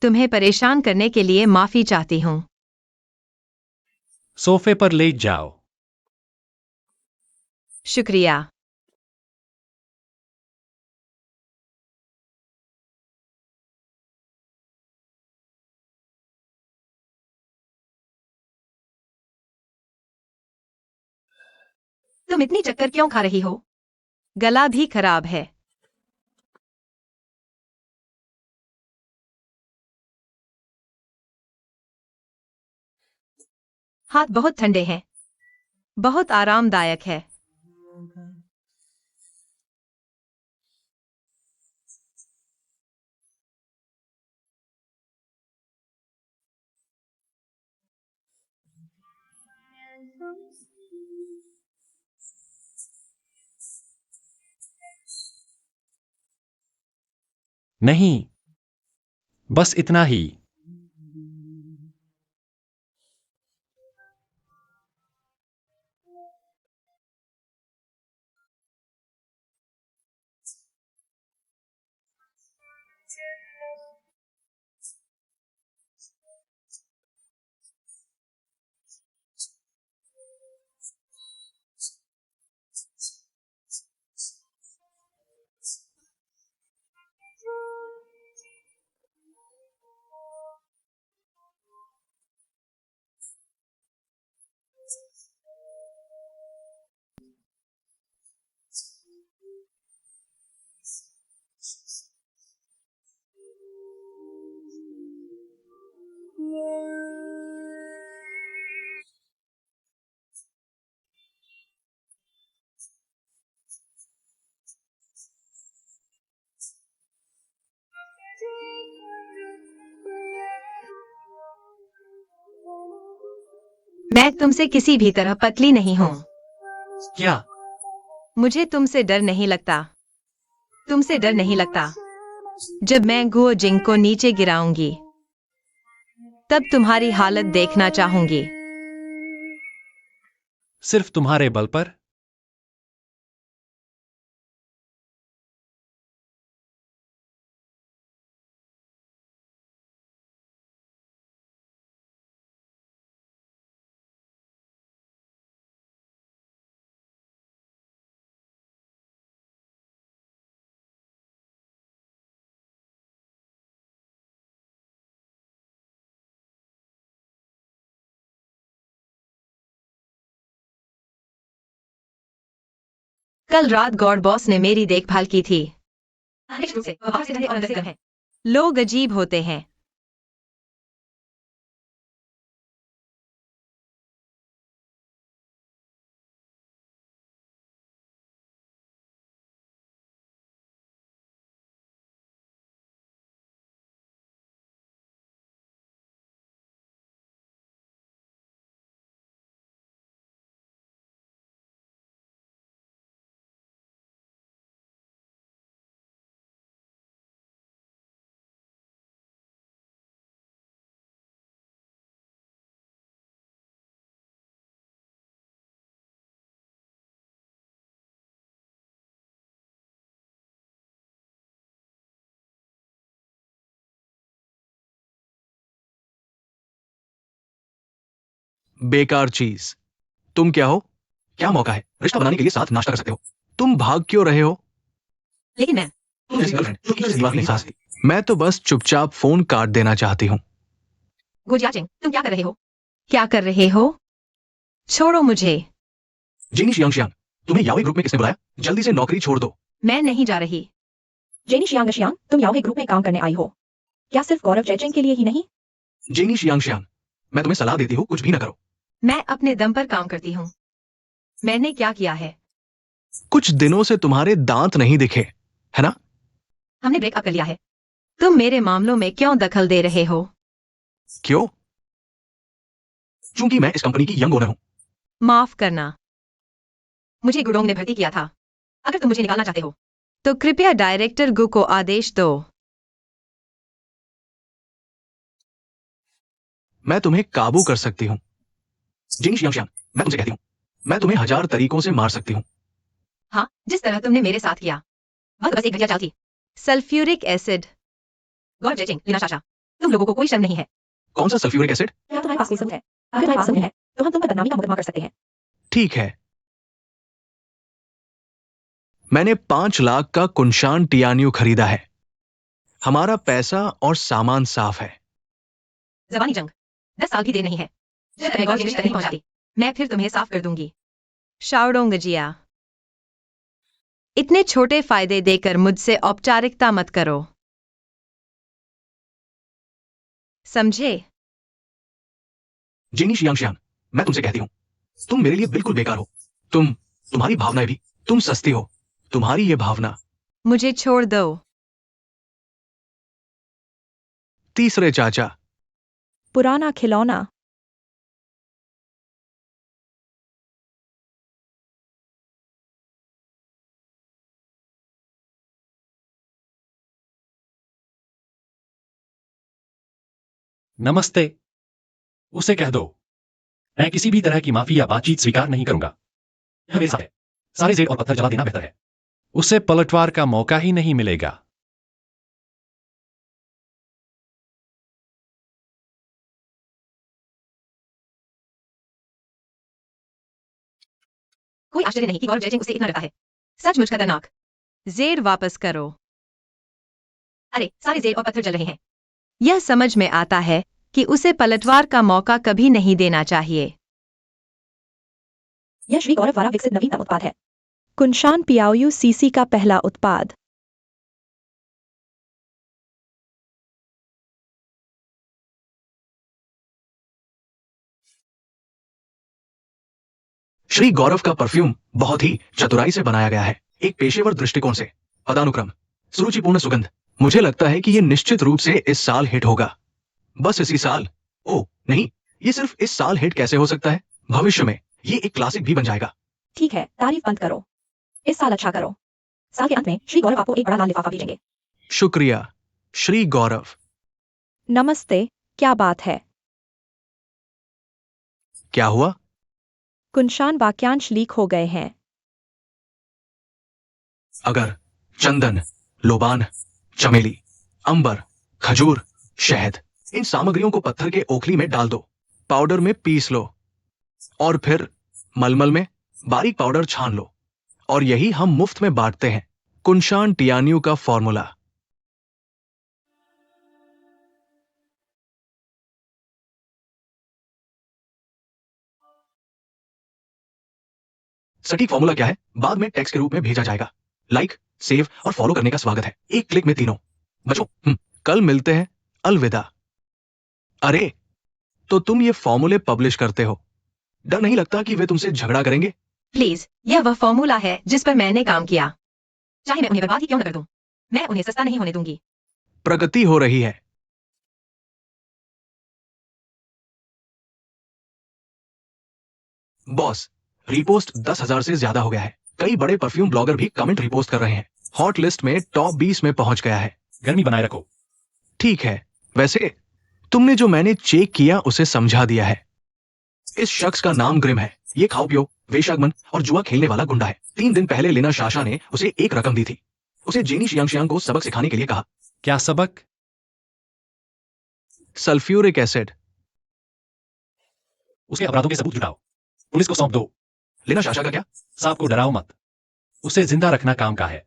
तुम्हें परेशान करने के लिए माफी चाहती हूँ। सोफे पर लेट जाओ। शुक्रिया। तुम इतनी चक्कर क्यों खा रही हो? गला भी खराब है। हाथ बहुत ठंडे हैं। बहुत आरामदायक है। नहीं, बस इतना ही। मैं तुमसे किसी भी तरह पतली नहीं हूँ। क्या? मुझे तुमसे डर नहीं लगता। तुमसे डर नहीं लगता। जब मैं गुओ जिंग को नीचे गिराऊंगी, तब तुम्हारी हालत देखना चाहूंगी। सिर्फ तुम्हारे बल पर? कल रात गॉड बॉस ने मेरी देखभाल की थी। निश्चित रूप से वह बाहर से ठंडे और अंदर से गर्म है। लोग अजीब होते हैं। बेकार चीज। तुम क्या हो? क्या मौका है रिश्ता बनाने के लिए साथ नाश्ता कर सकते हो। तुम भाग क्यों रहे हो? लेकिन मैं तुम जैसी गर्लफ्रेंड जो किसी दीवार की नहीं साथ थी। मैं तो बस चुपचाप फोन काट देना चाहती हूँ। गुजियाचिंग, तुम क्या कर रहे हो? क्या कर रहे हो? छोड़ो मुझे। जेनी शियांग शियांग, तुम्हें याओई ग्रुप में किसने बुलाया? जल्दी से नौकरी छोड़ दो। मैं नहीं जा रही। जेनी शियांग शियांग, तुम याओ ग्रुप में काम करने आई हो। क्या सिर्फ गौरव जयचंद के लिए ही नहीं? जेनी शियांग शियांग, मैं तुम्हें सलाह देती हूँ कुछ भी ना करो। मैं अपने दम पर काम करती हूँ। मैंने क्या किया है? कुछ दिनों से तुम्हारे दांत नहीं दिखे, है ना? हमने ब्रेकअप कर लिया है। तुम मेरे मामलों में क्यों दखल दे रहे हो? क्यों? चूंकि मैं इस कंपनी की यंग ओनर हूँ। माफ करना। मुझे गुडोंग ने भर्ती किया था। अगर तुम मुझे निकालना चाहते हो तो कृपया डायरेक्टर गु को आदेश दो। मैं तुम्हें काबू कर सकती हूँ। जेनी शियांग शियांग, मैं तुमसे कहती हूँ, मैं तुम्हें 1000 तरीकों से मार सकती हूँ। हाँ, जिस तरह तुमने मेरे साथ किया। वह तो बस एक घटिया चाल थी। Sulphuric acid. गौरव जयचिंग, लीना चाचा, तुम लोगों को कोई शर्म नहीं है। कौन सा सल्फ्यूरिक एसिड? क्या तुम्हारे पास कोई सबूत है? अगर तुम्हारे पास सबूत है तो हम तुम पर बदनामी का मुकदमा कर सकते हैं। ठीक है, मैंने 5 लाख का कुनशान टियान्यू खरीदा है। हमारा पैसा और सामान साफ है। जबानी जंग 10 साल की देर नहीं है। जब तक मैं गौरव तक नहीं पहुंचाती, मैं फिर तुम्हें साफ कर दूंगी। शाओडोंगजिया। इतने छोटे फायदे देकर मुझसे औपचारिकता मत करो। समझे? जेनी शियांग शियांग, मैं तुमसे कहती हूँ, तुम मेरे लिए बिल्कुल बेकार हो। तुम्हारी भावनाएं भी, तुम सस्ती हो। तुम्हारी ये भावना। मुझे छोड़ दो। तीसरे चाचा। पुराना खिलौना। नमस्ते। उसे कह दो मैं किसी भी तरह की माफी या बातचीत स्वीकार नहीं करूंगा। यह मेरे साथ है। सारे जेड और पत्थर जला देना बेहतर है। उसे पलटवार का मौका ही नहीं मिलेगा। कोई आश्चर्य नहीं कि गौरव जयचिंग उसे इतना डरता है। सचमुच खतरनाक। जेड वापस करो। अरे, सारे जेड और पत्थर जल रहे हैं। यह समझ में आता है कि उसे पलटवार का मौका कभी नहीं देना चाहिए। यह श्री गौरव द्वारा विकसित नवीनतम उत्पाद है। कुनशान पियाओयू सीसी का पहला उत्पाद। श्री गौरव का परफ्यूम बहुत ही चतुराई से बनाया गया है, एक पेशेवर दृष्टिकोण से। पदानुक्रम, सुरुचिपूर्ण सुगंध। मुझे लगता है कि यह निश्चित रूप से इस साल हिट होगा। बस इसी साल? ओह नहीं, ये सिर्फ इस साल हिट कैसे हो सकता है? भविष्य में ये एक क्लासिक भी बन जाएगा। ठीक है, तारीफ बंद करो। इस साल अच्छा करो। साल के अंत में श्री गौरव आपको एक बड़ा लाल लिफाफा भेजेंगे। शुक्रिया श्री गौरव। नमस्ते, क्या बात है? क्या हुआ? कुनशान वाक्यांश लीक हो गए हैं। अगर चंदन, लोबान, चमेली, अंबर, खजूर, शहद, इन सामग्रियों को पत्थर के ओखली में डाल दो, पाउडर में पीस लो और फिर मलमल में बारीक पाउडर छान लो, और यही हम मुफ्त में बांटते हैं। कुनशान टियान्यू का फॉर्मूला। सटीक फॉर्मूला क्या है बाद में टेक्स्ट के रूप में भेजा जाएगा। लाइक, सेव और फॉलो करने का स्वागत है, एक क्लिक में तीनों। बच्चों, कल मिलते हैं। अलविदा। अरे, तो तुम ये फॉर्मूले पब्लिश करते हो, डर नहीं लगता कि वे तुमसे झगड़ा करेंगे? प्लीज, यह वह फॉर्मूला है जिस पर मैंने काम किया। चाहे मैं उन्हें बर्बाद ही क्यों न कर दूं, मैं उन्हें सस्ता नहीं होने दूंगी। प्रगति हो रही है। बॉस, रिपोस्ट 10,000 से ज्यादा हो गया है। कई बड़े परफ्यूम ब्लॉगर भी कमेंट रिपोस्ट कर रहे हैं। हॉट लिस्ट में टॉप 20 में पहुंच गया है। गर्मी बनाए रखो। ठीक है, वैसे तुमने जो मैंने चेक किया उसे समझा दिया है। इस शख्स का नाम ग्रिम है। ये खाओ पियो, वेश्यागमन और जुआ खेलने वाला गुंडा है। 3 दिन पहले लेना शाशा ने उसे एक रकम दी थी। उसे जेनी शियांग को सबक सिखाने के लिए कहा। क्या सबक? Sulphuric acid. उसके अपराधों के सबूत जुटाओ, पुलिस को सौंप दो। लेना शाशा का क्या? सांप को डराओ मत, उसे जिंदा रखना काम का है।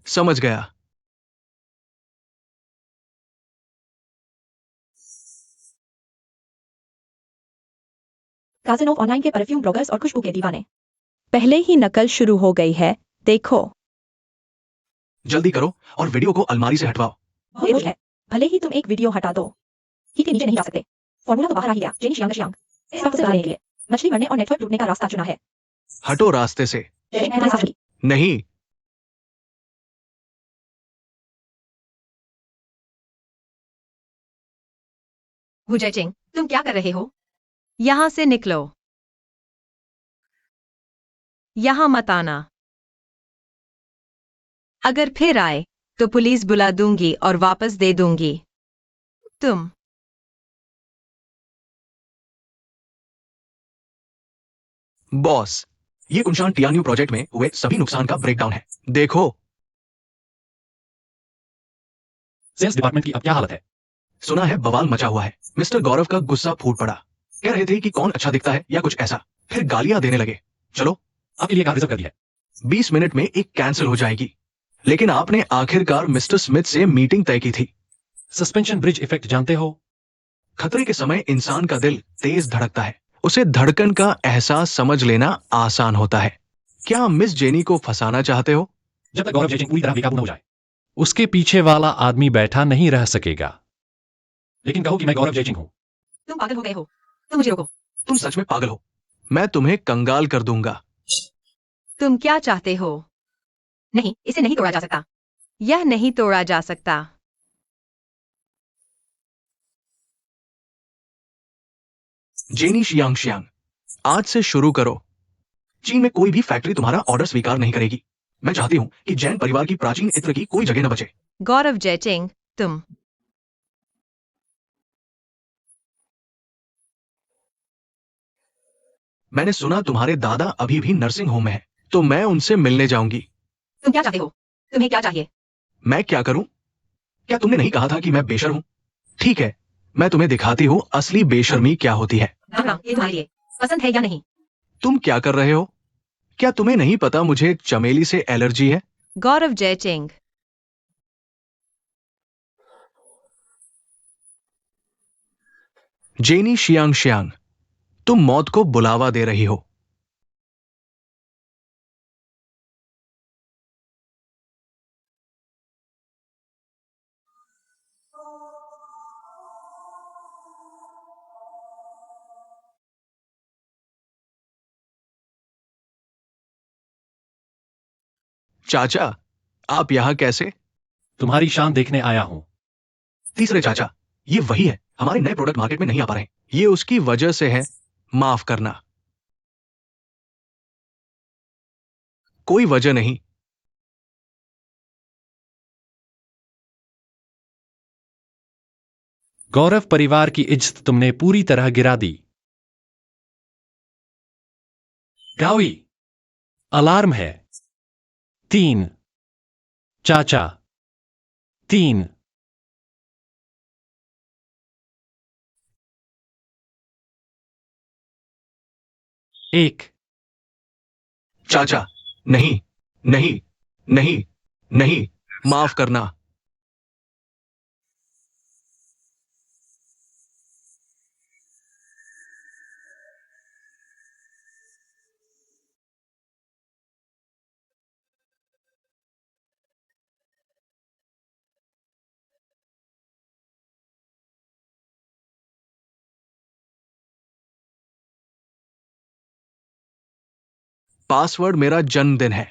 समझ गया। काजिनोव ऑनलाइन के परफ्यूम ब्लॉगर्स और खुशबू के दीवाने। पहले ही नकल शुरू हो गई है, देखो। जल्दी करो और वीडियो को अलमारी से हटवाओ। बहुत बोझ है, भले ही तुम एक वीडियो हटा दो, ही के नीचे नहीं जा सकते। फॉर्मूला तो बाहर आ ही गया। जेनी शियांग इस वक्त से बनाने के लिए मछली मरने और नेटवर्क टूटने का रास्ता चुना है। हटो रास्ते से। नहीं। हुजैचिंग, तुम क्या कर रहे हो? यहां से निकलो। यहां मत आना। अगर फिर आए तो पुलिस बुला दूंगी और वापस दे दूंगी। तुम बॉस, ये कुंशान टियान्यू प्रोजेक्ट में हुए सभी नुकसान का ब्रेकडाउन है। देखो। सेल्स डिपार्टमेंट की अब क्या हालत है? सुना है बवाल मचा हुआ है। मिस्टर गौरव का गुस्सा फूट पड़ा। कह रहे थे कि कौन अच्छा दिखता है या कुछ ऐसा, फिर गालियां देने लगे। चलो, आपके लिए कार रिजर्व कर दी है। 20 मिनट में एक कैंसिल हो जाएगी। लेकिन आपने आखिरकार मिस्टर स्मिथ से मीटिंग तय की थी। सस्पेंशन ब्रिज इफेक्ट जानते हो? खतरे के समय इंसान का दिल तेज धड़कता है। उसे धड़कन का एहसास समझ लेना आसान होता है। क्या मिस जेनी को फंसाना चाहते हो? जब तक गौरव जेचिंग पूरी तरह बेकाबू न हो जाए, उसके पीछे वाला आदमी बैठा नहीं रह सकेगा। लेकिन कहो कि मैं गौरव जेचिंग हूं। तुम पागल हो गए हो। तुम मुझे रोको। तुम सच में पागल हो। मैं तुम्हें कंगाल कर दूंगा। तुम क्या चाहते हो? नहीं, इसे नहीं तोड़ा जा सकता। यह नहीं तोड़ा जा सकता। जेनी शियांग, आज से शुरू करो। चीन में कोई भी फैक्ट्री तुम्हारा ऑर्डर स्वीकार नहीं करेगी। मैं चाहती हूं कि जैन परिवार की प्राचीन इत्र की कोई जगह न बचे। गौरव जयचिंग, तुम मैंने सुना तुम्हारे दादा अभी भी नर्सिंग होम में है, तो मैं उनसे मिलने जाऊंगी। तुम क्या चाहते हो? तुम्हें क्या चाहिए? मैं क्या करूं? क्या तुमने नहीं कहा था कि मैं बेशर्म हूं? ठीक है, मैं तुम्हें दिखाती हूं असली बेशर्मी क्या होती है। हाँ, ये तुम्हारे लिए पसंद है या नहीं? तुम क्या कर रहे हो? क्या तुम्हें नहीं पता मुझे चमेली से एलर्जी है? गौरव जयचिंग, जेनी शियांग, तुम मौत को बुलावा दे रही हो। चाचा, आप यहां कैसे? तुम्हारी शान देखने आया हूं। तीसरे चाचा, ये वही है, हमारे नए प्रोडक्ट मार्केट में नहीं आ पा रहे। ये उसकी वजह से है, माफ करना। कोई वजह नहीं। गौरव परिवार की इज्जत तुमने पूरी तरह गिरा दी। गावी, अलार्म है। 3 चाचा, 3। एक। चाचा, नहीं, नहीं, नहीं, नहीं, माफ करना। पासवर्ड मेरा जन्मदिन है।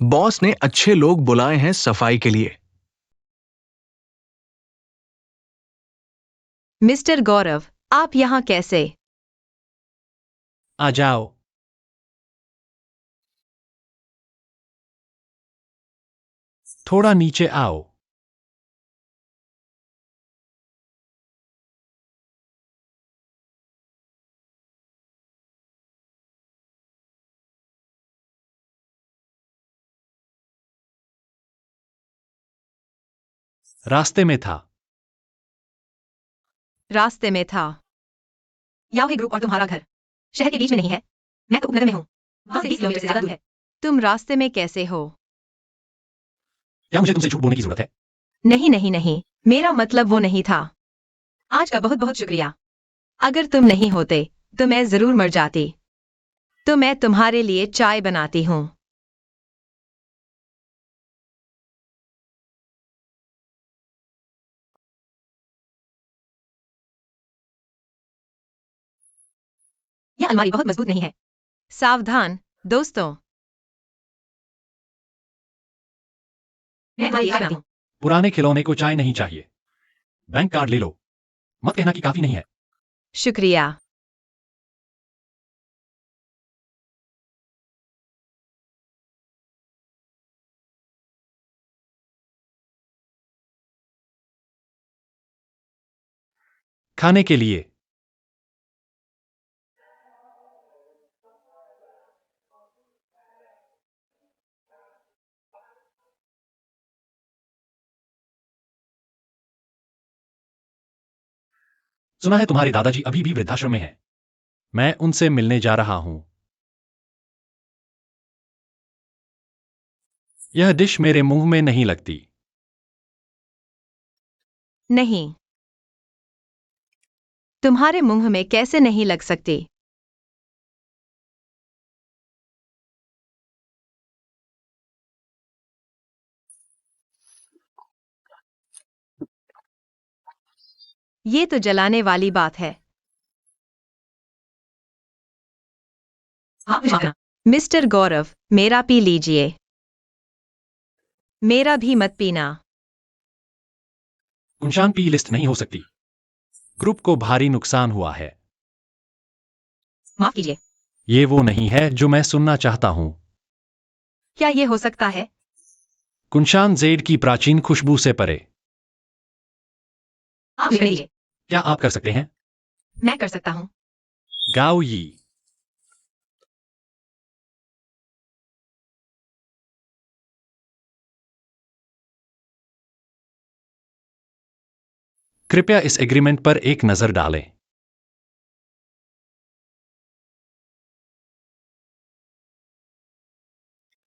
बॉस ने अच्छे लोग बुलाए हैं सफाई के लिए। मिस्टर गौरव, आप यहाँ कैसे? आ जाओ। थोड़ा नीचे आओ। रास्ते में था। रास्ते में था। याओ ग्रुप और तुम्हारा घर शहर के बीच में नहीं है। मैं तो उपनगर में हूँ। वहां से 20 किलोमीटर से ज्यादा दूर है। तुम रास्ते में कैसे हो? क्या मुझे तुमसे झूठ बोलने की जरूरत है? नहीं नहीं नहीं, मेरा मतलब वो नहीं था। आज का बहुत बहुत शुक्रिया। अगर तुम नहीं होते तो मैं जरूर मर जाती। तो मैं तुम्हारे लिए चाय बनाती हूँ। यह अलमारी बहुत मजबूत नहीं है। सावधान दोस्तों। मैं तुम्हारे लिए चाय बनाती हूँ। पुराने खिलौने को चाय नहीं चाहिए। बैंक कार्ड ले लो। मत कहना कि काफी नहीं है। शुक्रिया। खाने के लिए। सुना है तुम्हारे दादाजी अभी भी वृद्धाश्रम में हैं। मैं उनसे मिलने जा रहा हूं। यह डिश मेरे मुंह में नहीं लगती। नहीं। तुम्हारे मुंह में कैसे नहीं लग सकती? ये तो जलाने वाली बात है। हाँ मुझे माफ करना। मिस्टर गौरव, मेरा पी लीजिए। मेरा भी मत पीना। कुंशान पी लिस्ट नहीं हो सकती। ग्रुप को भारी नुकसान हुआ है। माफ कीजिए। ये वो नहीं है जो मैं सुनना चाहता हूं। क्या ये हो सकता है? कुंशान जेड की प्राचीन खुशबू से परे। आप मुझे लीजिए। क्या आप कर सकते हैं? मैं कर सकता हूँ। गाओ यी। कृपया इस एग्रीमेंट पर एक नजर डालें।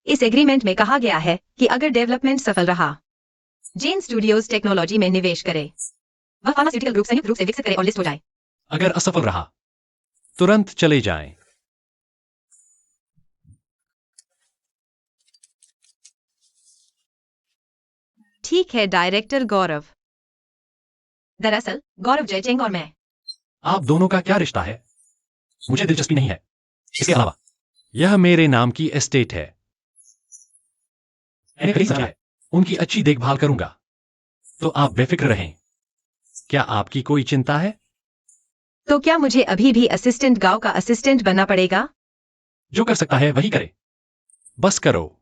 इस एग्रीमेंट में कहा गया है कि अगर डेवलपमेंट सफल रहा, जेन स्टूडियोज टेक्नोलॉजी में निवेश करे। वह फार्मास्यूटिकल ग्रुप संयुक्त रूप से विकसित करे और लिस्ट हो जाए। अगर असफल रहा, तुरंत चले जाएं। ठीक है डायरेक्टर गौरव। दरअसल गौरव जयचेंग और मैं। आप दोनों का क्या रिश्ता है? मुझे दिलचस्पी नहीं है। इसके अलावा यह मेरे नाम की एस्टेट है। मैंने खरीदा है। उनकी अच्छी देखभाल करूंगा। तो आप बेफिक्र रहें। क्या आपकी कोई चिंता है? तो क्या मुझे अभी भी असिस्टेंट गांव का असिस्टेंट बनना पड़ेगा? जो कर सकता है वही करे। बस करो।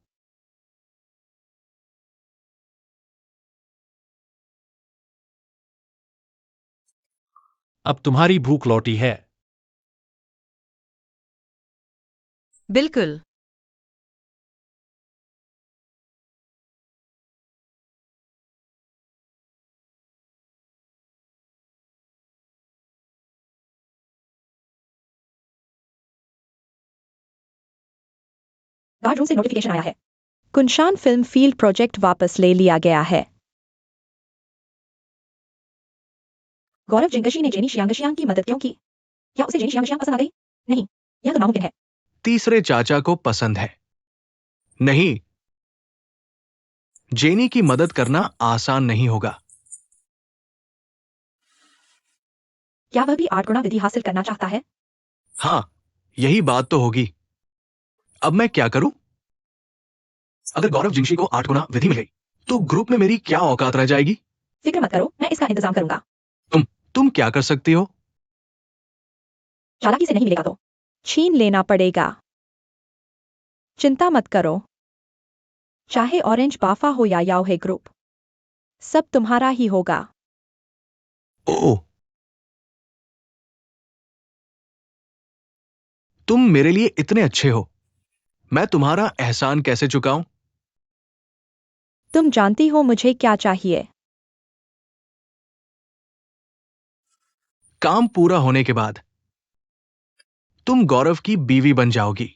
अब तुम्हारी भूख लौटी है। बिल्कुल। गार्ड रूम से नोटिफिकेशन आया है। कुंशान फिल्म फील्ड प्रोजेक्ट वापस ले लिया गया है। गौरव जिंगशी ने जेनी शियांगशियांग की मदद क्यों की? क्या उसे जेनी शियांगशियांग पसंद आ गई? नहीं, यह तो नामुमकिन है। तीसरे चाचा को पसंद है। नहीं, जेनी की मदद करना आसान नहीं होगा। क्या वह भी 8 गुना विधि हासिल करना चाहता है? हाँ, यही बात तो होगी। अब मैं क्या करूं? अगर गौरव जिंशी को 8 गुना विधि मिले तो ग्रुप में मेरी क्या औकात रह जाएगी? फिक्र मत करो, मैं इसका इंतजाम करूंगा। तुम क्या कर सकती हो? चालाकी से नहीं मिलेगा तो छीन लेना पड़ेगा। चिंता मत करो, चाहे ऑरेंज बाफा हो या याओ है ग्रुप, सब तुम्हारा ही होगा। ओह, तुम मेरे लिए इतने अच्छे हो, मैं तुम्हारा एहसान कैसे चुकाऊं? तुम जानती हो मुझे क्या चाहिए। काम पूरा होने के बाद तुम गौरव की बीवी बन जाओगी।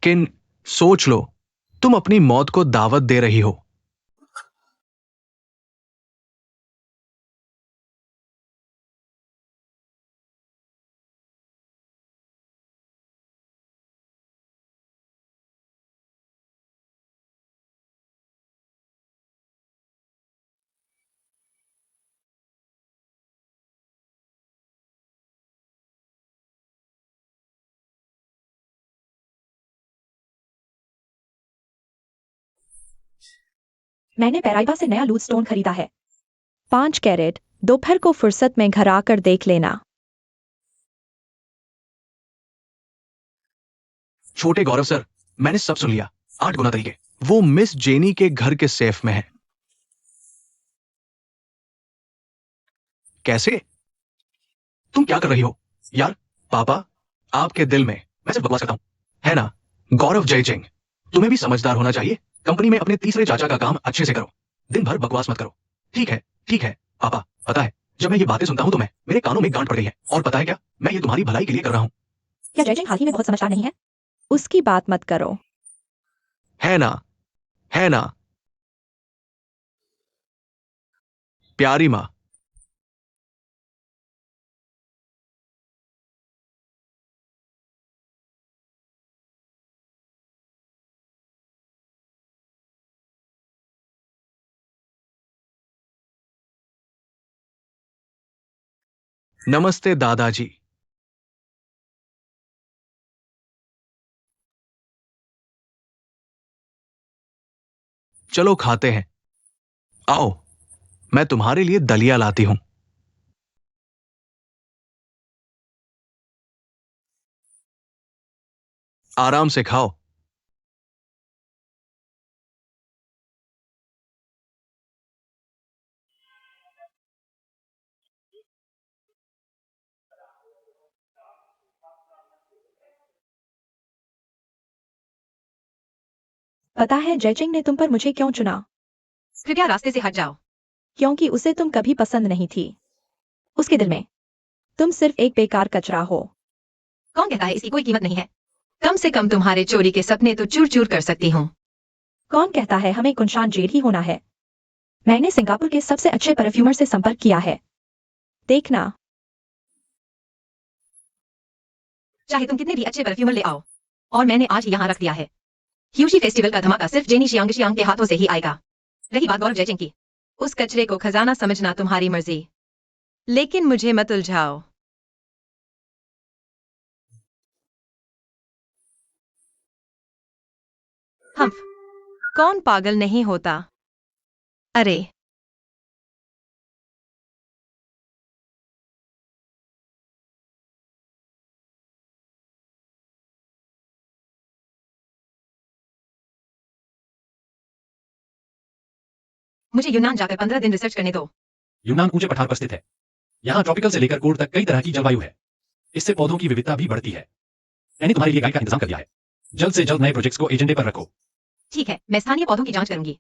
किन सोच लो, तुम अपनी मौत को दावत दे रही हो। मैंने पैराइबा से नया लूज स्टोन खरीदा है। 5 कैरेट, दोपहर को फुर्सत में घर आकर देख लेना। छोटे गौरव सर, मैंने सब सुन लिया। 8 गुना तरीके वो मिस जेनी के घर के सेफ में है। कैसे? तुम क्या कर रही हो यार? पापा, आपके दिल में मैं सिर्फ बकवास करता हूं, है ना? गौरव जयचिंग, तुम्हें भी समझदार होना चाहिए। कंपनी में अपने तीसरे चाचा का काम अच्छे से करो, दिन भर बकवास मत करो। ठीक है, ठीक है पापा। पता है, जब मैं ये बातें सुनता हूं तो मेरे कानों में गांठ पड़ गई है। और पता है क्या, मैं ये तुम्हारी भलाई के लिए कर रहा हूं। क्या जयचिंग हाल ही में बहुत समझदार नहीं है? उसकी बात मत करो। है ना, है ना प्यारी माँ? नमस्ते दादाजी। चलो खाते हैं। आओ, मैं तुम्हारे लिए दलिया लाती हूं। आराम से खाओ। पता है जयचिंग ने तुम पर मुझे क्यों चुना? कृपया रास्ते से हट जाओ। क्योंकि उसे तुम कभी पसंद नहीं थी। उसके दिल में तुम सिर्फ एक बेकार कचरा हो। कौन कहता है इसकी कोई कीमत नहीं है? कम से कम तुम्हारे चोरी के सपने तो चूर चूर कर सकती हूँ। कौन कहता है हमें कुंशान जेल ही होना है? मैंने सिंगापुर के सबसे अच्छे परफ्यूमर से संपर्क किया है, देखना। चाहे तुम कितने भी अच्छे परफ्यूमर ले आओ, और मैंने आज ही यहाँ रख दिया है। ह्यूशी फेस्टिवल का धमाका सिर्फ जेनी शियांग के हाथों से ही आएगा। रही बात गौरव जयचिंग की, उस कचरे को खजाना समझना तुम्हारी मर्जी, लेकिन मुझे मत उलझाओ। हम्फ, कौन पागल नहीं होता? अरे, मुझे यूनान जाकर 15 दिन रिसर्च करने दो। यूनान ऊंचे पठार पर स्थित है। यहाँ ट्रॉपिकल से लेकर कोल्ड तक कई तरह की जलवायु है। इससे पौधों की विविधता भी बढ़ती है। मैंने तुम्हारे लिए गाइड का इंतजाम कर दिया है। जल्द से जल्द नए प्रोजेक्ट्स को एजेंडे पर रखो। ठीक है, मैं स्थानीय पौधों की जांच करूंगी,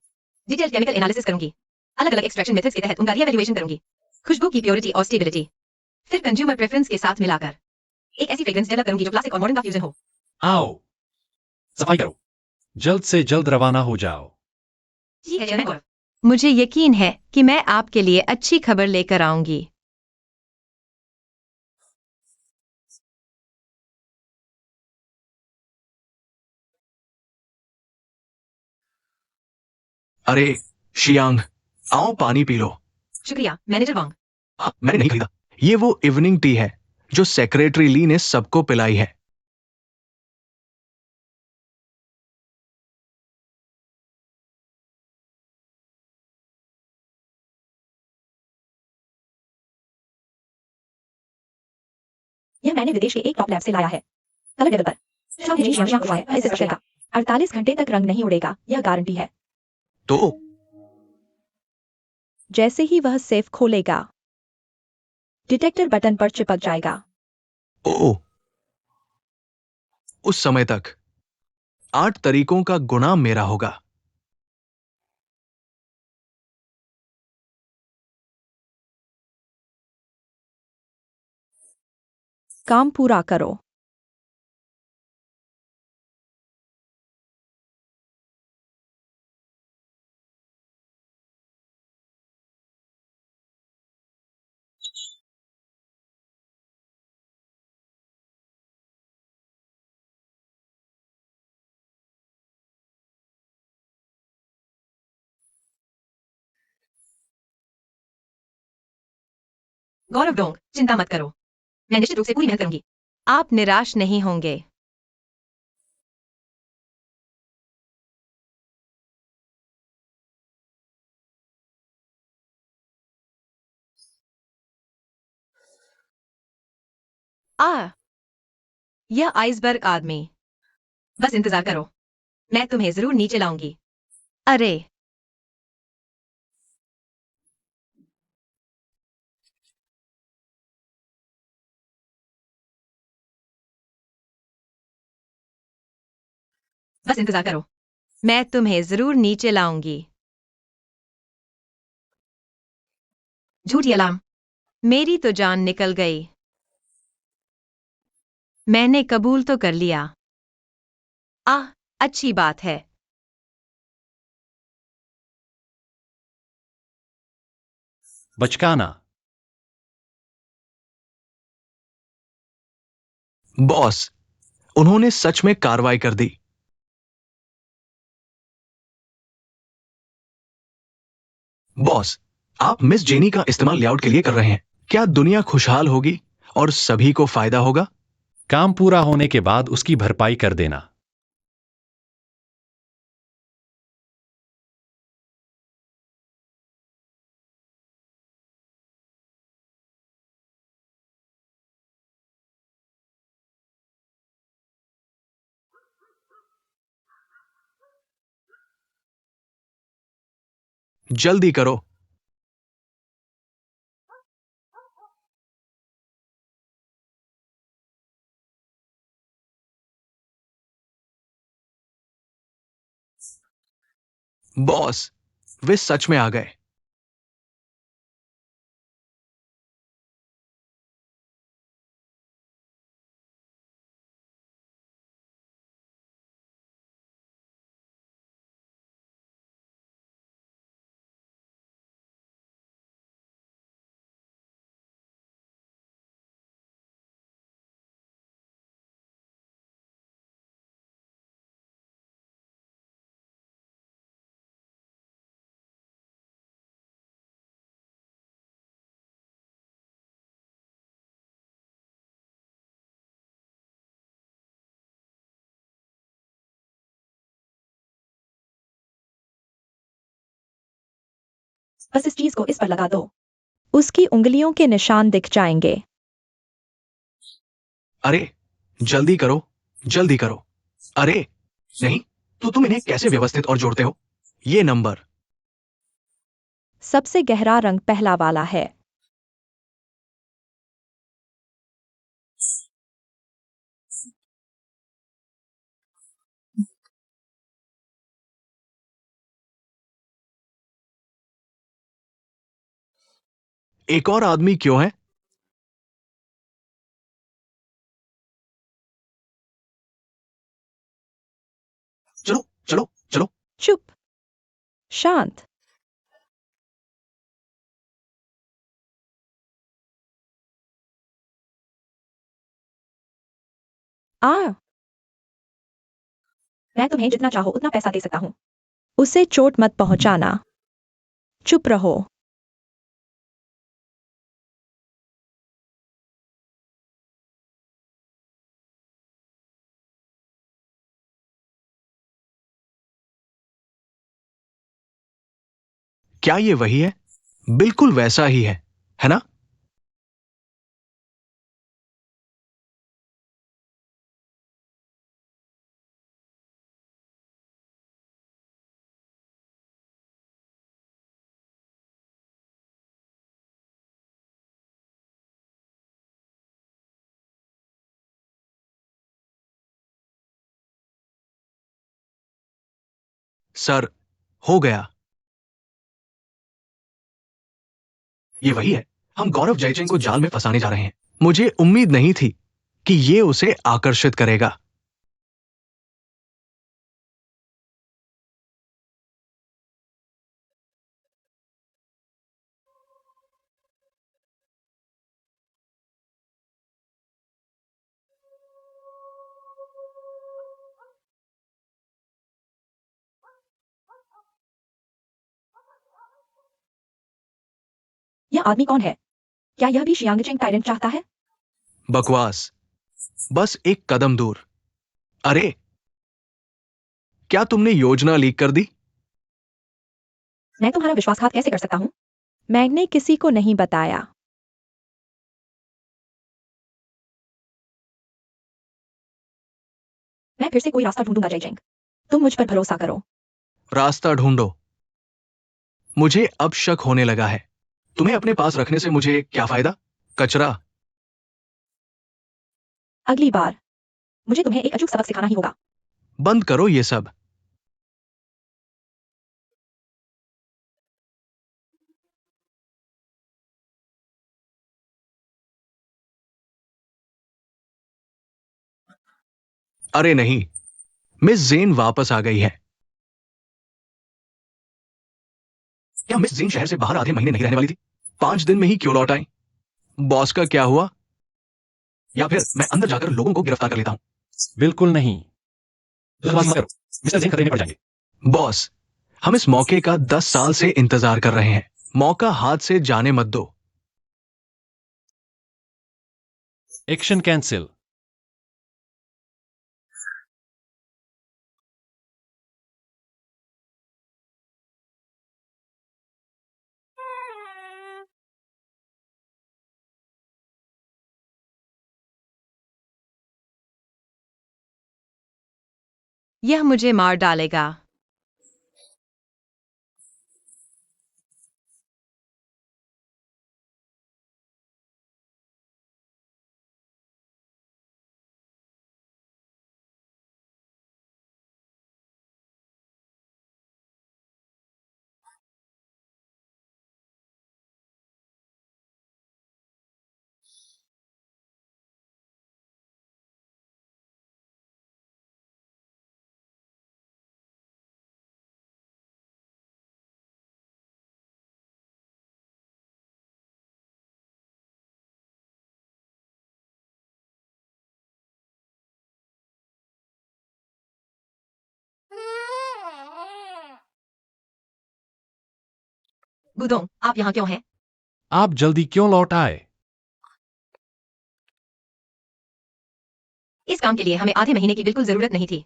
डिटेल केमिकल एनालिसिस करूंगी, अलग अलग एक्सट्रैक्शन मेथड्स के तहत उनका रिएवैल्यूएशन करूंगी, खुशबू की प्योरिटी और स्टेबिलिटी, फिर कंज्यूमर प्रेफरेंस के साथ मिलाकर एक ऐसी फ्रेग्रेंस डेवलप करूंगी जो क्लासिक और मॉडर्न का फ्यूजन हो। आओ, सफाई करो, जल्द से जल्द रवाना हो जाओ। जी है चेयरमैन गौरव। मुझे यकीन है कि मैं आपके लिए अच्छी खबर लेकर आऊंगी। अरे शियांग, आओ पानी पी लो। शुक्रिया मैनेजर वांग। मैंने नहीं खरीदा। ये वो इवनिंग टी है जो सेक्रेटरी ली ने सबको पिलाई है। यह मैंने विदेश के एक टॉप लैब से लाया है। कलर डेवलपर इसे स्पेशल का 48 घंटे तक रंग नहीं उड़ेगा, यह गारंटी है। तो जैसे ही वह सेफ खोलेगा, डिटेक्टर बटन पर चिपक जाएगा। ओ, उस समय तक 8 तरीकों का गुना मेरा होगा। काम पूरा करो। गौरव डोंग, चिंता मत करो, मैं निश्चित रूप से पूरी मेहनत करूंगी। आप निराश नहीं होंगे। आ, यह आइसबर्ग आदमी। बस इंतजार करो, मैं तुम्हें जरूर नीचे लाऊंगी। अरे बस इंतजार करो, मैं तुम्हें जरूर नीचे लाऊंगी। झूठी अलार्म। मेरी तो जान निकल गई। मैंने कबूल तो कर लिया। अच्छी बात है। बचकाना। बॉस, उन्होंने सच में कार्रवाई कर दी। बॉस, आप मिस जेनी का इस्तेमाल लेआउट के लिए कर रहे हैं। क्या दुनिया खुशहाल होगी और सभी को फायदा होगा? काम पूरा होने के बाद उसकी भरपाई कर देना। जल्दी करो। बॉस, वे सच में आ गए। बस इस चीज को इस पर लगा दो, उसकी उंगलियों के निशान दिख जाएंगे। अरे जल्दी करो, जल्दी करो। अरे नहीं, तो तुम इन्हें कैसे व्यवस्थित और जोड़ते हो? ये नंबर। सबसे गहरा रंग पहला वाला है। एक और आदमी क्यों है? चलो चलो। चुप, शांत। आ, मैं तुम्हें जितना चाहो उतना पैसा दे सकता हूँ। उसे चोट मत पहुंचाना। चुप रहो। क्या ये वही है? बिल्कुल वैसा ही है ना? सर, हो गया। ये वही है। हम गौरव जयचंद को जाल में फंसाने जा रहे हैं। मुझे उम्मीद नहीं थी कि ये उसे आकर्षित करेगा। यह आदमी कौन है? क्या यह भी शियांगचेंग टाइरेंट चाहता है? बकवास। बस एक कदम दूर। अरे, क्या तुमने योजना लीक कर दी? मैं तुम्हारा विश्वासघात कैसे कर सकता हूँ? मैंने किसी को नहीं बताया। मैं फिर से कोई रास्ता ढूंढूंगा जयचंग। तुम मुझ पर भरोसा करो। रास्ता ढूंढो। मुझे अब शक होने लगा है। तुम्हें अपने पास रखने से मुझे क्या फायदा? कचरा। अगली बार मुझे तुम्हें एक अचूक सबक सिखाना ही होगा। बंद करो ये सब। अरे नहीं, मिस जेन वापस आ गई है। क्या मिस जेन शहर से बाहर आधे महीने नहीं रहने वाली थी? 5 दिन में ही क्यों लौट आई? बॉस का क्या हुआ? या फिर मैं अंदर जाकर लोगों को गिरफ्तार कर लेता हूं? बिल्कुल नहीं। जल्दबाजी मत करो, मिस्टर जेन खतरे में पड़ जाएंगे। बॉस, हम इस मौके का 10 साल से इंतजार कर रहे हैं। मौका हाथ से जाने मत दो। Action cancel. यह मुझे मार डालेगा। गुदोंग, आप यहाँ क्यों हैं? आप जल्दी क्यों लौट आए? इस काम के लिए हमें आधे महीने की बिल्कुल जरूरत नहीं थी,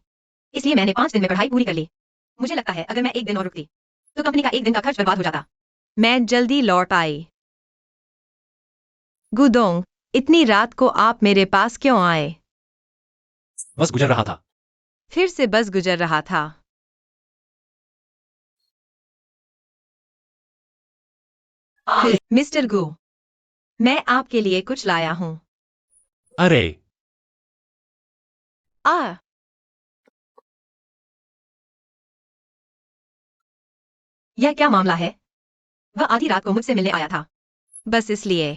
इसलिए मैंने 5 दिन में पढ़ाई पूरी कर ली। मुझे लगता है अगर मैं एक दिन और रुकती तो कंपनी का एक दिन का खर्च बर्बाद हो जाता। मैं जल्दी लौट आई। गुदोंग, इतनी रात को आप मेरे पास क्यों आए? बस गुजर रहा था। फिर से बस गुजर रहा था। मिस्टर गु, मैं आपके लिए कुछ लाया हूँ। अरे, आ, यह क्या मामला है? वह आधी रात को मुझसे मिलने आया था। बस इसलिए।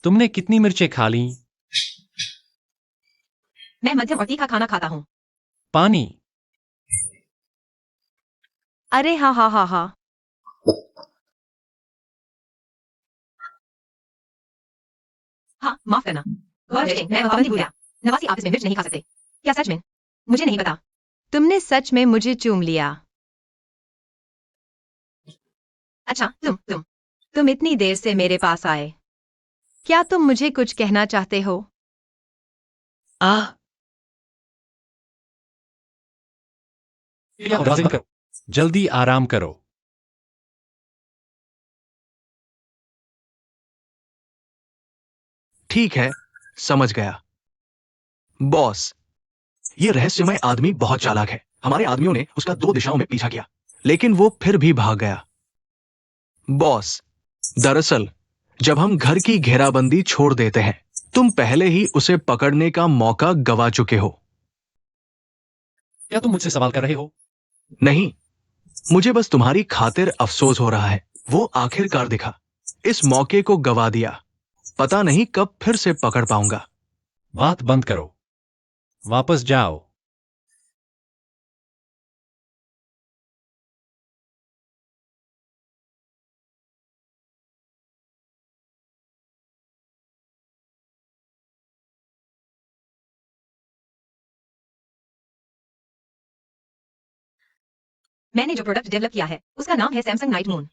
तुमने कितनी मिर्चें खा ली? मैं मध्यम और तीखा खाना खाता हूँ। पानी। अरे हाँ हाँ हाँ हाँ। हाँ, माफ करना। गौरव जैन, मैं पाबंदी भूल गया। नवासी, आप इसमें मिर्च नहीं खा सकते। क्या सच में? मुझे नहीं पता। तुमने सच में मुझे चूम लिया। अच्छा, तुम इतनी देर से मेरे पास आए। क्या तुम मुझे कुछ कहना चाहते हो? दरवाजे बंद करो। जल्दी आराम करो। ठीक है, समझ गया। बॉस, ये रहस्यमय आदमी बहुत चालाक है। हमारे आदमियों ने उसका 2 दिशाओं में पीछा किया, लेकिन वो फिर भी भाग गया। बॉस, दरअसल जब हम घर की घेराबंदी छोड़ देते हैं, तुम पहले ही उसे पकड़ने का मौका गवा चुके हो। क्या तुम मुझसे सवाल कर रहे हो? नहीं, मुझे बस तुम्हारी खातिर अफसोस हो रहा है। वो आखिरकार दिखा। इस मौके को गवा दिया। पता नहीं कब फिर से पकड़ पाऊंगा। बात बंद करो। वापस जाओ। मैंने जो प्रोडक्ट डेवलप किया है उसका नाम है सैमसंग नाइट मून।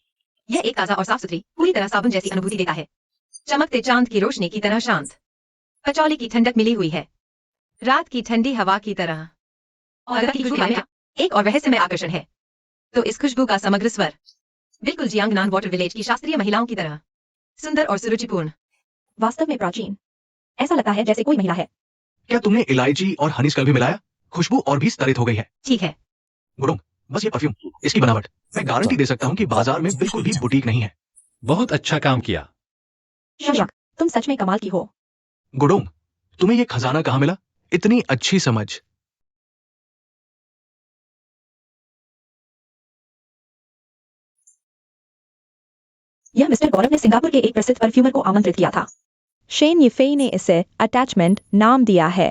यह एक ताजा और साफ सुथरी, पूरी तरह साबुन जैसी अनुभूति देता है। चमकते चांद की रोशनी की तरह शांत। पचौली की ठंडक मिली हुई है, रात की ठंडी हवा की तरह। और अगर की खुशबू में एक और रहस्यमय आकर्षण है, तो इस खुशबू का समग्र स्वर बिल्कुल जियांगनान वाटर विलेज की शास्त्रीय महिलाओं की तरह सुंदर और सुरुचिपूर्ण। वास्तव में प्राचीन, ऐसा लगता है जैसे कोई महिला है। क्या तुमने इलायची और हनीस्कल भी मिलाया? खुशबू और भी स्तरित हो गई है। ठीक है। गुरुंग, बस ये परफ्यूम, इसकी बनावट, मैं गारंटी दे सकता हूँ कि बाजार में बिल्कुल भी बुटीक नहीं है। बहुत अच्छा काम किया। शशांक, तुम सच में कमाल की हो। गुडोंग, तुम्हें ये खजाना कहाँ मिला? इतनी अच्छी समझ। यह मिस्टर गौरव ने सिंगापुर के एक प्रसिद्ध परफ्यूमर को आमंत्रित किया था। शेन यिफेई ने इसे अटैचमेंट नाम दिया है।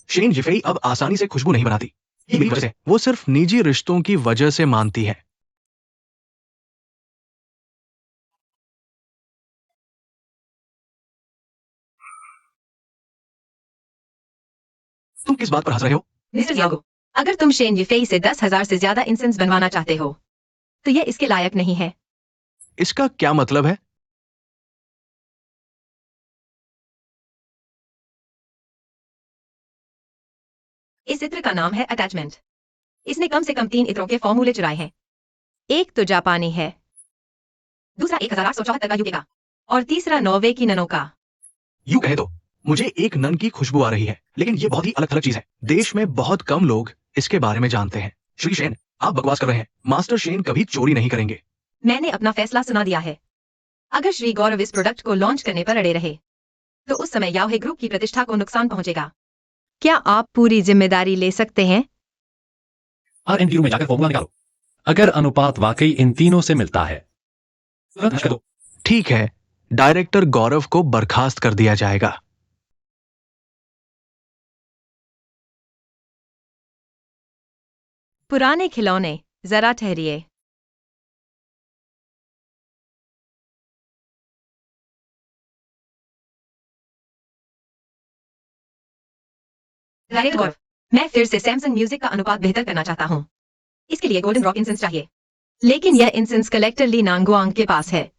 शेन जिफेई अब आसानी से खुशबू नहीं बनाती। ये मेरी वजह से, वो सिर्फ निजी रिश्तों की वजह से मानती है। तुम किस बात पर हंस रहे हो? मिस्टर यागो, अगर तुम शेन यिफेई से 10,000 से ज्यादा इंसेंस बनवाना चाहते हो, तो यह इसके लायक नहीं है। इसका क्या मतलब है? इस इत्र का नाम है अटैचमेंट। इसने कम से कम 3 इत्रों के फॉर्मूले चुराए हैं। एक तो जापानी है, दूसरा 1874 का यूके का, और तीसरा नॉर्वे की ननों का। यूं कहे तो मुझे एक नन की खुशबू आ रही है, लेकिन ये बहुत ही अलग थलग चीज है। देश में बहुत कम लोग इसके बारे में जानते हैं। श्री शेन, आप बकवास कर रहे हैं। मास्टर शेन कभी चोरी नहीं करेंगे। मैंने अपना फैसला सुना दिया है। अगर श्री गौरव इस प्रोडक्ट को लॉन्च करने पर अड़े रहे, तो उस समय याओहे ग्रुप की प्रतिष्ठा को नुकसान पहुंचेगा। क्या आप पूरी जिम्मेदारी ले सकते हैं? R&D में जाकर फॉर्मूला निकालो। अगर अनुपात वाकई इन तीनों से मिलता है, तुरंत नष्ट कर दो। ठीक है, डायरेक्टर गौरव को बर्खास्त कर दिया जाएगा। पुराने खिलौने, जरा ठहरिए। डायरेक्टर गौरव, मैं फिर से सैमसंग म्यूजिक का अनुपात बेहतर करना चाहता हूँ। इसके लिए गोल्डन रॉक इंसेंस चाहिए, लेकिन यह इंसेंस कलेक्टर ली नांगुआंग के पास है।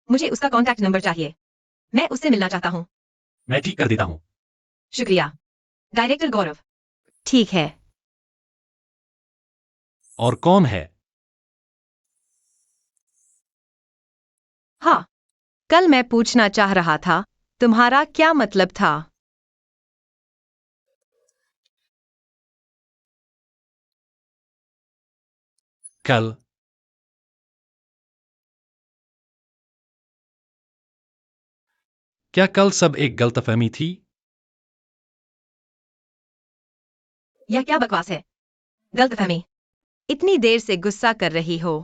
मुझे उसका कॉन्टैक्ट नंबर चाहिए। मैं उससे मिलना चाहता हूँ। मैं ठीक कर देता हूँ। शुक्रिया, डायरेक्टर गौरव। ठीक है। और कौन है? हाँ, कल मैं पूछना चाह रहा था, तुम्हारा क्या मतलब था? कल? क्या कल सब एक गलतफहमी थी? यह क्या बकवास है? गलतफहमी? इतनी देर से गुस्सा कर रही हो।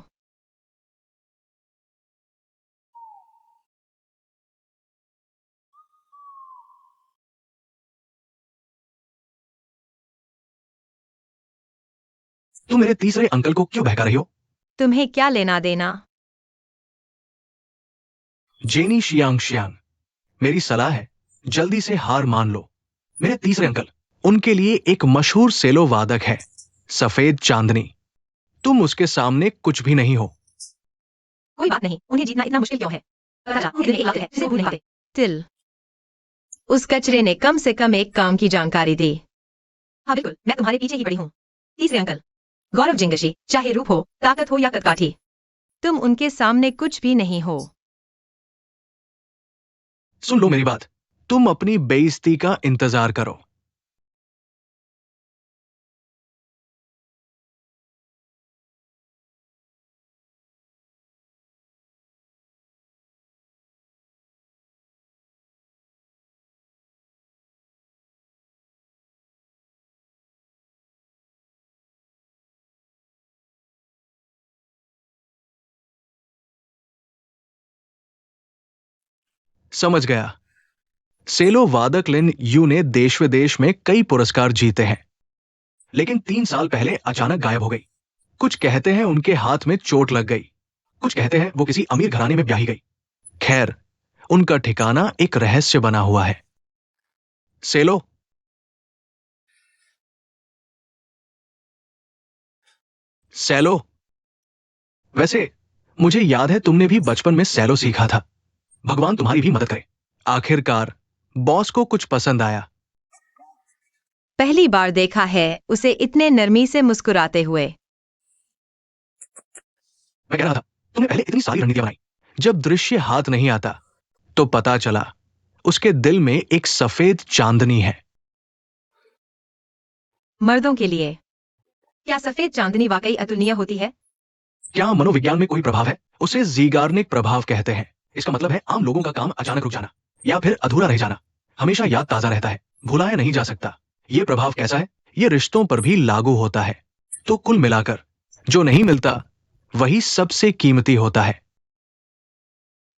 तुम मेरे तीसरे अंकल को क्यों बहका रही हो? तुम्हें क्या लेना देना? जेनी शियांग शियांग, मेरी सलाह है, जल्दी से हार मान लो। मेरे तीसरे अंकल, उनके लिए एक मशहूर सेलो वादक है, सफेद चांदनी। तुम उसके सामने कुछ भी नहीं हो। कोई बात नहीं, उन्हें जीतना इतना मुश्किल क्यों है? पता चला, ये दिन में एक लाख है जिसे भूल नहीं पाते। तिल। उस कचरे ने कम से कम एक काम की जानकारी दी। हाँ बिल्कुल, मैं तुम्हारे पीछे ही पड़ी हूँ। तीसरे अंकल, गौरव जिंगशी, चाहे रूप हो, ताकत हो या कदकाठी। तुम उनके सामने कुछ भी नहीं हो। सुन लो मेरी बात, तुम अपनी बेइज्जती का इंतजार करो। समझ गया। सेलो वादक लिन यू ने देश विदेश में कई पुरस्कार जीते हैं, लेकिन 3 साल पहले अचानक गायब हो गई। कुछ कहते हैं उनके हाथ में चोट लग गई, कुछ कहते हैं वो किसी अमीर घराने में ब्याही गई। खैर, उनका ठिकाना एक रहस्य बना हुआ है। सेलो, सैलो, वैसे मुझे याद है तुमने भी बचपन में सैलो सीखा था। भगवान तुम्हारी भी मदद करे। आखिरकार बॉस को कुछ पसंद आया। पहली बार देखा है उसे इतने नरमी से मुस्कुराते हुए। मैं कह रहा था, तुमने पहले इतनी सारी रणनीतियां बनाई, जब दृश्य हाथ नहीं आता तो पता चला उसके दिल में एक सफेद चांदनी है। मर्दों के लिए। क्या सफेद चांदनी वाकई अतुलनीय होती है? क्या मनोविज्ञान में कोई प्रभाव है? उसे ज़ीगार्निक प्रभाव कहते हैं। इसका मतलब है आम लोगों का काम अचानक रुक जाना या फिर अधूरा रह जाना। हमेशा याद ताजा रहता है, भुलाया नहीं जा सकता। ये प्रभाव कैसा है? ये रिश्तों पर भी लागू होता है। तो कुल मिलाकर जो नहीं मिलता वही सबसे कीमती होता है।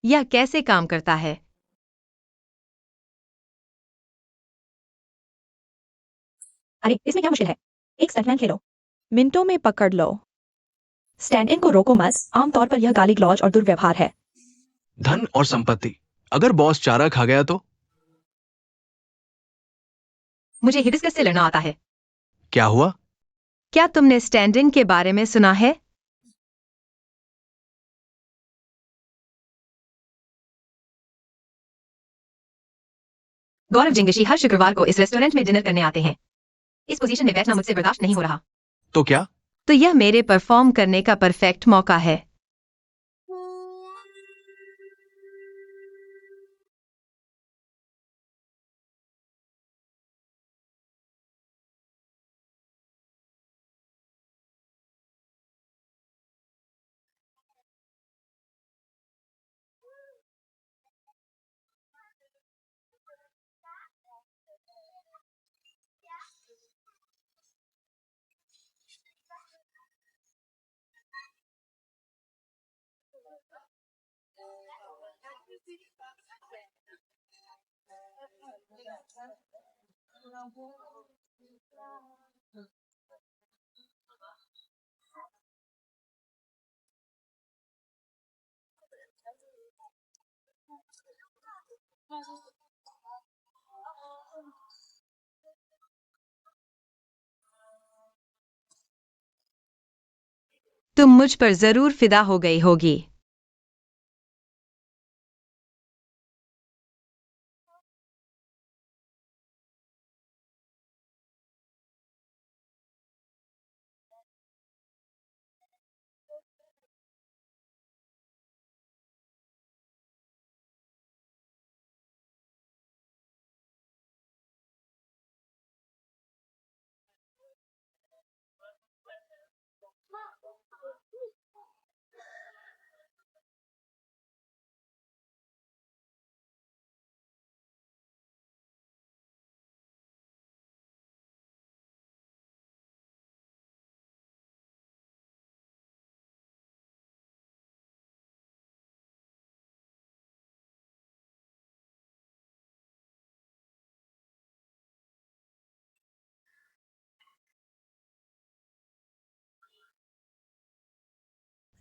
यह कैसे काम करता है? अरे इसमें क्या मुश्किल है? एक स्टंटमैन खेलो, मिनटों में पकड़ लो। स्टैंड इन को रोको मत, आमतौर पर यह गाली गलौज और दुर्व्यवहार है। धन और संपत्ति, अगर बॉस चारा खा गया तो मुझे हिबिस्कस से लड़ना आता है। क्या हुआ? क्या तुमने स्टैंड इन के बारे में सुना है? गौरव जिंगशी हर शुक्रवार को इस रेस्टोरेंट में डिनर करने आते हैं। इस पोजीशन में बैठना मुझसे बर्दाश्त नहीं हो रहा। तो क्या? तो यह मेरे परफॉर्म करने का परफेक्ट मौका है। तुम मुझ पर जरूर फिदा हो गई होगी।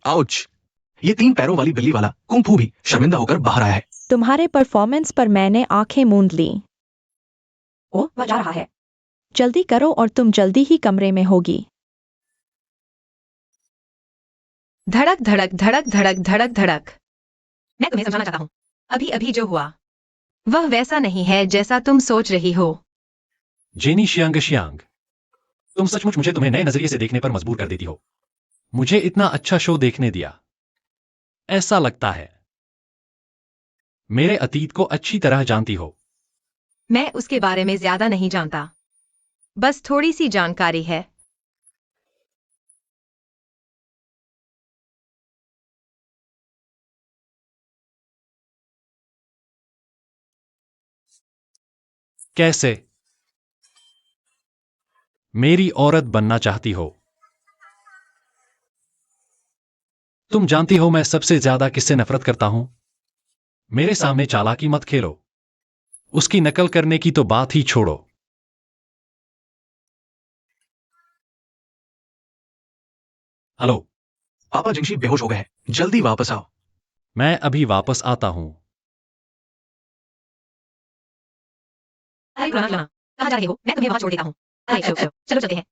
आउच! ये 3 पैरों वाली बिल्ली वाला कुंफू भी शर्मिंदा होकर बाहर आया है। तुम्हारे परफॉर्मेंस पर मैंने आंखें मूंद ली। ओ वह जा रहा है। जल्दी करो और तुम जल्दी ही कमरे में होगी। धड़क धड़क धड़क धड़क धड़क धड़क। मैं तुम्हें समझाना चाहता हूँ। अभी अभी जो हुआ वह वैसा नहीं है जैसा तुम सोच रही हो। जेनी शियांग शियांग, तुम सचमुच मुझे तुम्हें नए नजरिए से देखने पर मजबूर कर देती हो। मुझे इतना अच्छा शो देखने दिया। ऐसा लगता है मेरे अतीत को अच्छी तरह जानती हो। मैं उसके बारे में ज्यादा नहीं जानता, बस थोड़ी सी जानकारी है। कैसे मेरी औरत बनना चाहती हो? तुम जानती हो मैं सबसे ज्यादा किससे नफरत करता हूं? मेरे सामने चालाकी मत खेलो। उसकी नकल करने की तो बात ही छोड़ो। हेलो, पापा जिंगशी बेहोश हो गए हैं। जल्दी वापस आओ। मैं अभी वापस आता हूं। अरे पुराना खिलौना, कहाँ जा रहे हो? मैं तुम्हें वहां छोड़ देता हूँ। अरे चलो चलो चलो चलते हैं।